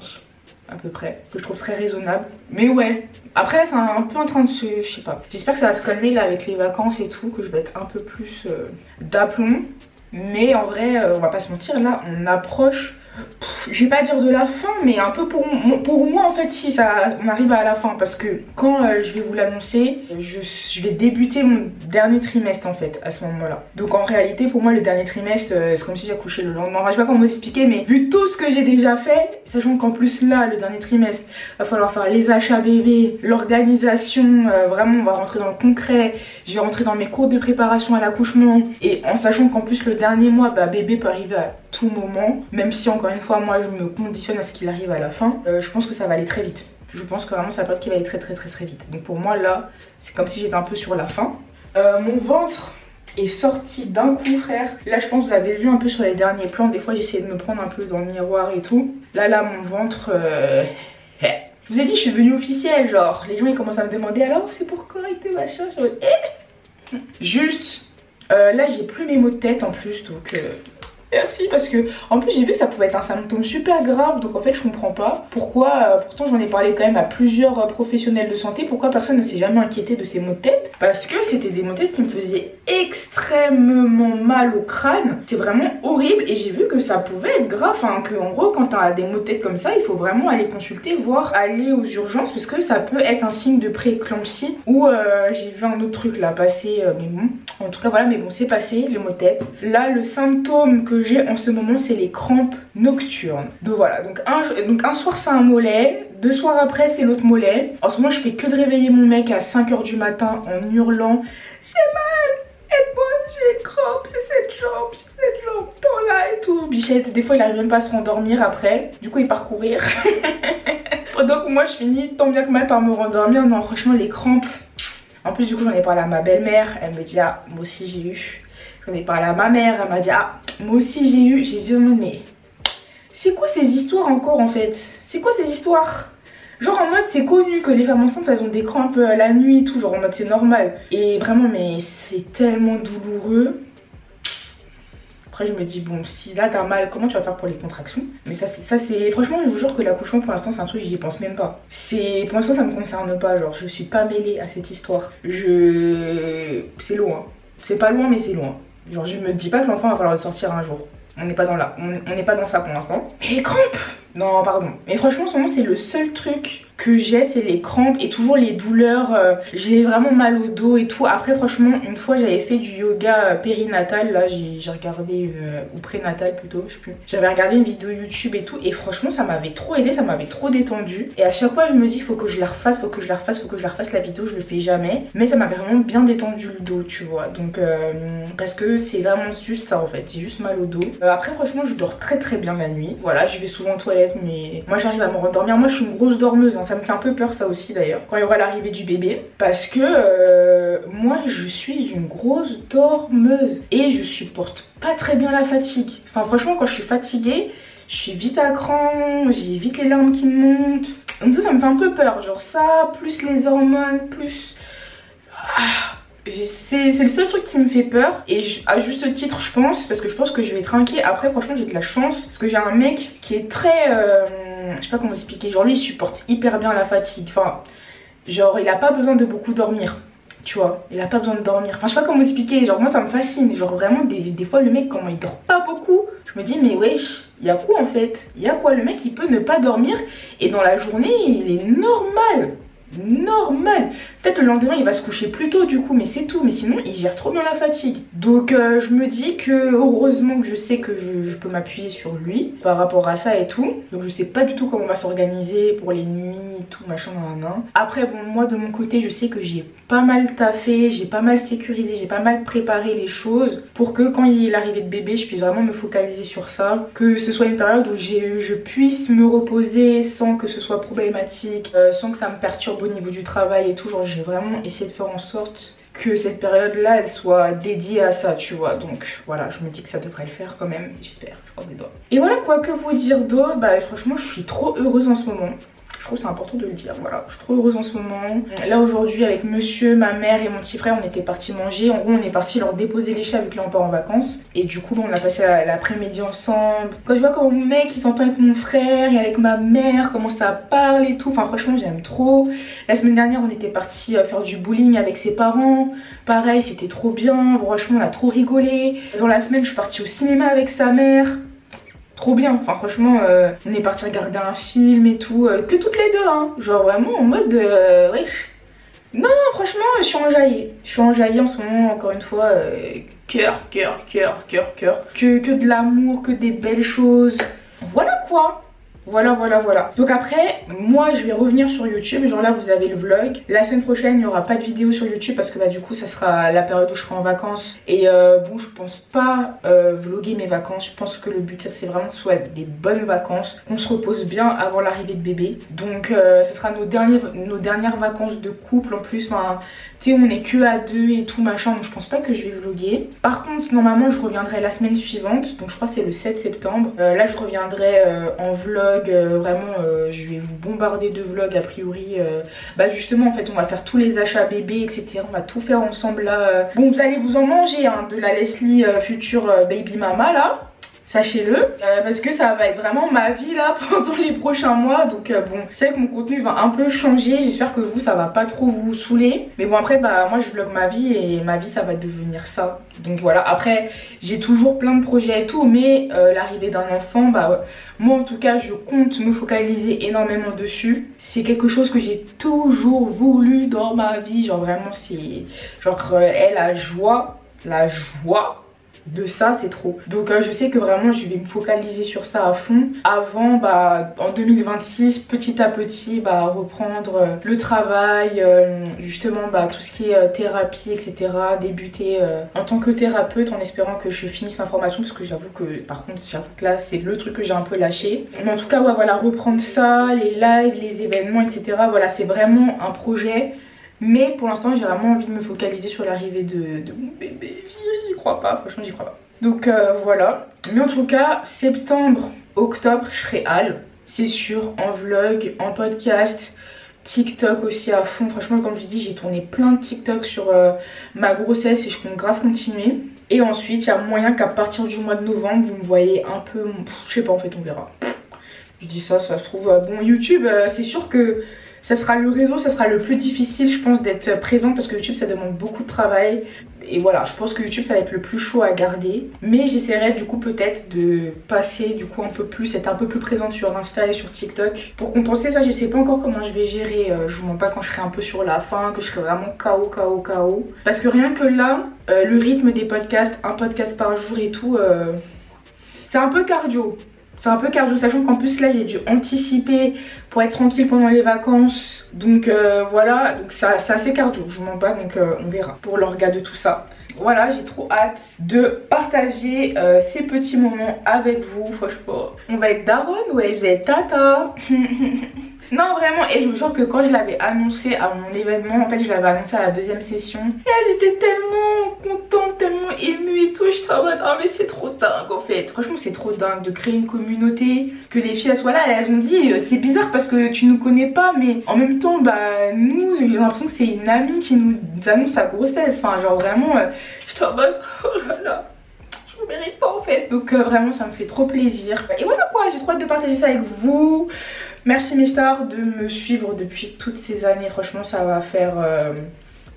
B: à peu près, que je trouve très raisonnable. Mais ouais, après c'est un peu en train de se, je sais pas, j'espère que ça va se calmer là avec les vacances et tout, que je vais être un peu plus d'aplomb. Mais en vrai on va pas se mentir, là on approche, je vais pas dire de la fin, mais un peu pour moi en fait, si ça on arrive à la fin. Parce que quand je vais vous l'annoncer, je vais débuter mon dernier trimestre en fait à ce moment là. Donc en réalité pour moi le dernier trimestre c'est comme si j'accouchais le lendemain. Enfin, je sais pas comment vous expliquer, mais vu tout ce que j'ai déjà fait, sachant qu'en plus là le dernier trimestre va falloir faire les achats bébés, l'organisation, vraiment on va rentrer dans le concret. Je vais rentrer dans mes cours de préparation à l'accouchement, et en sachant qu'en plus le dernier mois bébé peut arriver à tout moment, même si encore une fois moi je me conditionne à ce qu'il arrive à la fin. Je pense que ça va aller très vite. Je pense que vraiment ça peut être qu'il va aller très vite. Donc pour moi là c'est comme si j'étais un peu sur la fin. Mon ventre est sorti d'un coup frère. Là je pense que vous avez vu un peu sur les derniers plans, des fois j'essayais de me prendre un peu dans le miroir et tout. Là mon ventre je vous ai dit je suis devenue officielle, genre les gens ils commencent à me demander alors c'est pour quand et tout machin. Juste là j'ai plus mes maux de tête en plus, donc merci, parce que en plus j'ai vu que ça pouvait être un symptôme super grave. Donc en fait je comprends pas pourquoi, pourtant j'en ai parlé quand même à plusieurs professionnels de santé, pourquoi personne ne s'est jamais inquiété de ces maux de tête. Parce que c'était des maux de tête qui me faisaient extrêmement mal au crâne. C'était vraiment horrible, et j'ai vu que ça pouvait être grave, hein, que en gros quand t'as des maux de tête comme ça il faut vraiment aller consulter, voire aller aux urgences, parce que ça peut être un signe de prééclampsie. Ou j'ai vu un autre truc là passer, mais bon en tout cas voilà, mais bon c'est passé les maux de tête. Là le symptôme que j'ai en ce moment c'est les crampes nocturnes. Donc voilà, donc un soir c'est un mollet, 2 soirs après c'est l'autre mollet. En ce moment je fais que de réveiller mon mec à 5 h du matin en hurlant j'ai mal, épaule, j'ai crampes, c'est cette jambe, tant là et tout. Bichette, des fois il arrive même pas à se rendormir après, du coup il part courir. Donc moi je finis tant bien que mal par me rendormir. Non franchement les crampes, en plus du coup j'en ai parlé à ma belle-mère, elle me dit ah moi aussi j'ai eu. J'en ai parlé à ma mère, elle m'a dit ah moi aussi j'ai eu. J'ai dit oh, mais c'est quoi ces histoires encore en fait? C'est quoi ces histoires? Genre en mode c'est connu que les femmes enceintes elles ont des crampes la nuit et tout, genre en mode c'est normal. Et vraiment mais c'est tellement douloureux.
A: Après je me dis bon, si là t'as mal, comment tu vas faire pour les contractions? Mais ça c'est franchement, je vous jure que l'accouchement pour l'instant c'est un truc, j'y pense même pas. Pour l'instant ça me concerne pas, genre je suis pas mêlée à cette histoire. C'est loin, c'est pas loin mais c'est loin. Genre je me dis pas que l'enfant va falloir le sortir un jour. On n'est pas dans là, on n'est pas dans ça pour l'instant. Et les crampes! Non pardon. Mais franchement en ce moment c'est le seul truc que j'ai, c'est les crampes et toujours les douleurs. J'ai vraiment mal au dos et tout. Après franchement une fois j'avais fait du yoga périnatal. Là j'ai regardé ou prénatal plutôt, je sais plus. J'avais regardé une vidéo YouTube et tout. Et franchement ça m'avait trop aidé, ça m'avait trop détendu. Et à chaque fois je me dis faut que je la refasse, faut que je la refasse la vidéo. Je le fais jamais. Mais ça m'avait vraiment bien détendu le dos tu vois. Donc parce que c'est vraiment juste ça en fait. J'ai juste mal au dos. Après franchement je dors très bien la nuit. Voilà, je vais souvent aux toilettes mais moi j'arrive à me rendormir. Moi je suis une grosse dormeuse hein. Ça me fait un peu peur ça aussi d'ailleurs quand il y aura l'arrivée du bébé. Parce que moi je suis une grosse dormeuse. Et je supporte pas très bien la fatigue. Enfin franchement quand je suis fatiguée, je suis vite à cran, j'ai vite les larmes qui me montent. Donc ça me fait un peu peur. Genre ça, plus les hormones, plus... c'est le seul truc qui me fait peur. Et à juste titre je pense, parce que je pense que je vais être inquiet. Après franchement j'ai de la chance parce que j'ai un mec qui est très... je sais pas comment expliquer. Genre lui il supporte hyper bien la fatigue. Enfin genre il a pas besoin de beaucoup dormir. Tu vois, il a pas besoin de dormir. Enfin je sais pas comment expliquer. Genre moi ça me fascine. Genre vraiment des fois le mec comment il dort pas beaucoup. Je me dis mais wesh, il y a quoi en fait? Il y a quoi? Le mec il peut ne pas dormir et dans la journée il est normal. Peut-être le lendemain il va se coucher plus tôt du coup, mais c'est tout. Mais sinon il gère trop bien la fatigue. Donc je me dis que heureusement que je sais que je peux m'appuyer sur lui par rapport à ça et tout. Donc je sais pas du tout comment on va s'organiser pour les nuits tout machin nan. Après bon moi de mon côté je sais que j'ai pas mal taffé, j'ai pas mal sécurisé, j'ai pas mal préparé les choses pour que quand il y ait l'arrivée de bébé je puisse vraiment me focaliser sur ça. Que ce soit une période où je puisse me reposer sans que ce soit problématique, sans que ça me perturbe au niveau du travail et tout. Genre j'ai vraiment essayé de faire en sorte que cette période là elle soit dédiée à ça tu vois. Donc voilà, je me dis que ça devrait le faire quand même, j'espère, je crois des doigts. Et voilà, quoi que vous dire d'autre, bah franchement je suis trop heureuse en ce moment. Je trouve que c'est important de le dire, voilà, je suis trop heureuse en ce moment. Là aujourd'hui avec monsieur, ma mère et mon petit frère on était partis manger. En gros on est parti leur déposer les chats vu que là on part en vacances. Et du coup on a passé l'après-midi ensemble. Quand je vois comment mon mec il s'entend avec mon frère et avec ma mère, comment ça parle et tout. Enfin franchement j'aime trop. La semaine dernière on était parti faire du bowling avec ses parents. Pareil c'était trop bien, franchement on a trop rigolé. Dans la semaine je suis partie au cinéma avec sa mère. Trop bien, enfin franchement on est parti regarder un film et tout, que toutes les deux hein. Genre vraiment en mode wesh. Non franchement je suis enjaillée en ce moment encore une fois. Cœur. Que de l'amour, que des belles choses. Voilà quoi. Voilà. Donc après, moi je vais revenir sur YouTube. Genre là vous avez le vlog. La semaine prochaine il n'y aura pas de vidéo sur YouTube parce que bah du coup ça sera la période où je serai en vacances. Et bon je pense pas vlogger mes vacances. Je pense que le but ça c'est vraiment que ce soit des bonnes vacances, qu'on se repose bien avant l'arrivée de bébé. Donc ça sera nos dernières vacances de couple en plus. Enfin tu sais on est que à deux et tout machin. Donc je pense pas que je vais vlogger. Par contre normalement je reviendrai la semaine suivante. Donc je crois que c'est le 7 septembre. Là je reviendrai en vlog. Vraiment je vais vous bombarder de vlogs a priori. Bah justement en fait on va faire tous les achats bébés etc. On va tout faire ensemble là. Bon vous allez vous en manger hein, de la Leslie future baby mama là. Sachez-le, parce que ça va être vraiment ma vie là pendant les prochains mois. Donc bon, c'est vrai que mon contenu va un peu changer. J'espère que vous ça va pas trop vous saouler. Mais bon après bah moi je vlog ma vie et ma vie ça va devenir ça. Donc voilà, après j'ai toujours plein de projets et tout. Mais l'arrivée d'un enfant, bah moi en tout cas je compte me focaliser énormément dessus. C'est quelque chose que j'ai toujours voulu dans ma vie. Genre vraiment c'est genre la joie de ça c'est trop. Donc je sais que vraiment je vais me focaliser sur ça à fond avant bah en 2026 petit à petit bah reprendre le travail, justement bah tout ce qui est thérapie etc, débuter en tant que thérapeute en espérant que je finisse l'information parce que j'avoue que par contre j'avoue que là c'est le truc que j'ai un peu lâché. Mais en tout cas ouais voilà, reprendre ça, les lives, les événements etc, voilà c'est vraiment un projet. Mais pour l'instant j'ai vraiment envie de me focaliser sur l'arrivée de mon bébé. J'y crois pas, franchement j'y crois pas. Donc voilà. Mais en tout cas septembre, octobre je serai Halle. C'est sûr, en vlog, en podcast, TikTok aussi à fond. Franchement comme je dis j'ai tourné plein de TikTok sur ma grossesse et je compte grave continuer. Et ensuite il y a moyen qu'à partir du mois de novembre vous me voyez un peu, je sais pas en fait, on verra. Je dis ça se trouve, bon YouTube c'est sûr que ça sera le réseau, ça sera le plus difficile je pense d'être présente parce que YouTube ça demande beaucoup de travail. Et voilà, je pense que YouTube ça va être le plus chaud à garder. Mais j'essaierai du coup peut-être de passer du coup un peu plus, être un peu plus présente sur Insta et sur TikTok. Pour compenser ça, je sais pas encore comment je vais gérer. Je vous mens pas quand je serai un peu sur la fin, que je serai vraiment KO. Parce que rien que là, le rythme des podcasts, un podcast par jour et tout, c'est un peu cardio. C'est un peu cardio, sachant qu'en plus là j'ai dû anticiper pour être tranquille pendant les vacances. Donc voilà, donc c'est assez cardio, je vous mens pas, donc on verra pour l'orga de tout ça. Voilà, j'ai trop hâte de partager ces petits moments avec vous, franchement. On va être daronne, ouais, vous êtes tata. Non vraiment, et je vous jure que quand je l'avais annoncé à mon événement, en fait je l'avais annoncé à la deuxième session, et elles étaient tellement contentes, tellement émues et tout, je suis en mode oh mais c'est trop dingue en fait, franchement c'est trop dingue de créer une communauté, que les filles elles soient là, et elles ont dit c'est bizarre parce que tu nous connais pas, mais en même temps bah nous j'ai l'impression que c'est une amie qui nous annonce sa grossesse, enfin genre vraiment je suis en mode oh là là. Je ne mérite pas en fait, donc vraiment ça me fait trop plaisir. Et voilà quoi, j'ai trop hâte de partager ça avec vous. Merci mes stars de me suivre depuis toutes ces années, franchement ça va faire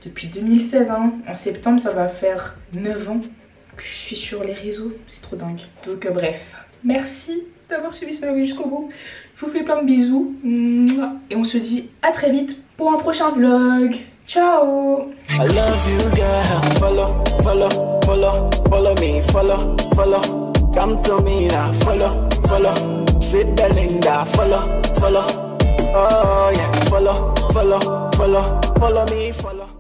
A: depuis 2016 hein. En septembre ça va faire 9 ans que je suis sur les réseaux, c'est trop dingue. Donc bref, merci d'avoir suivi ça jusqu'au bout. Je vous fais plein de bisous et on se dit à très vite pour un prochain vlog. Ciao.
F: I love you girl, follow me, follow, come to me now, follow, sweet Belinda, follow, oh yeah, follow me, follow.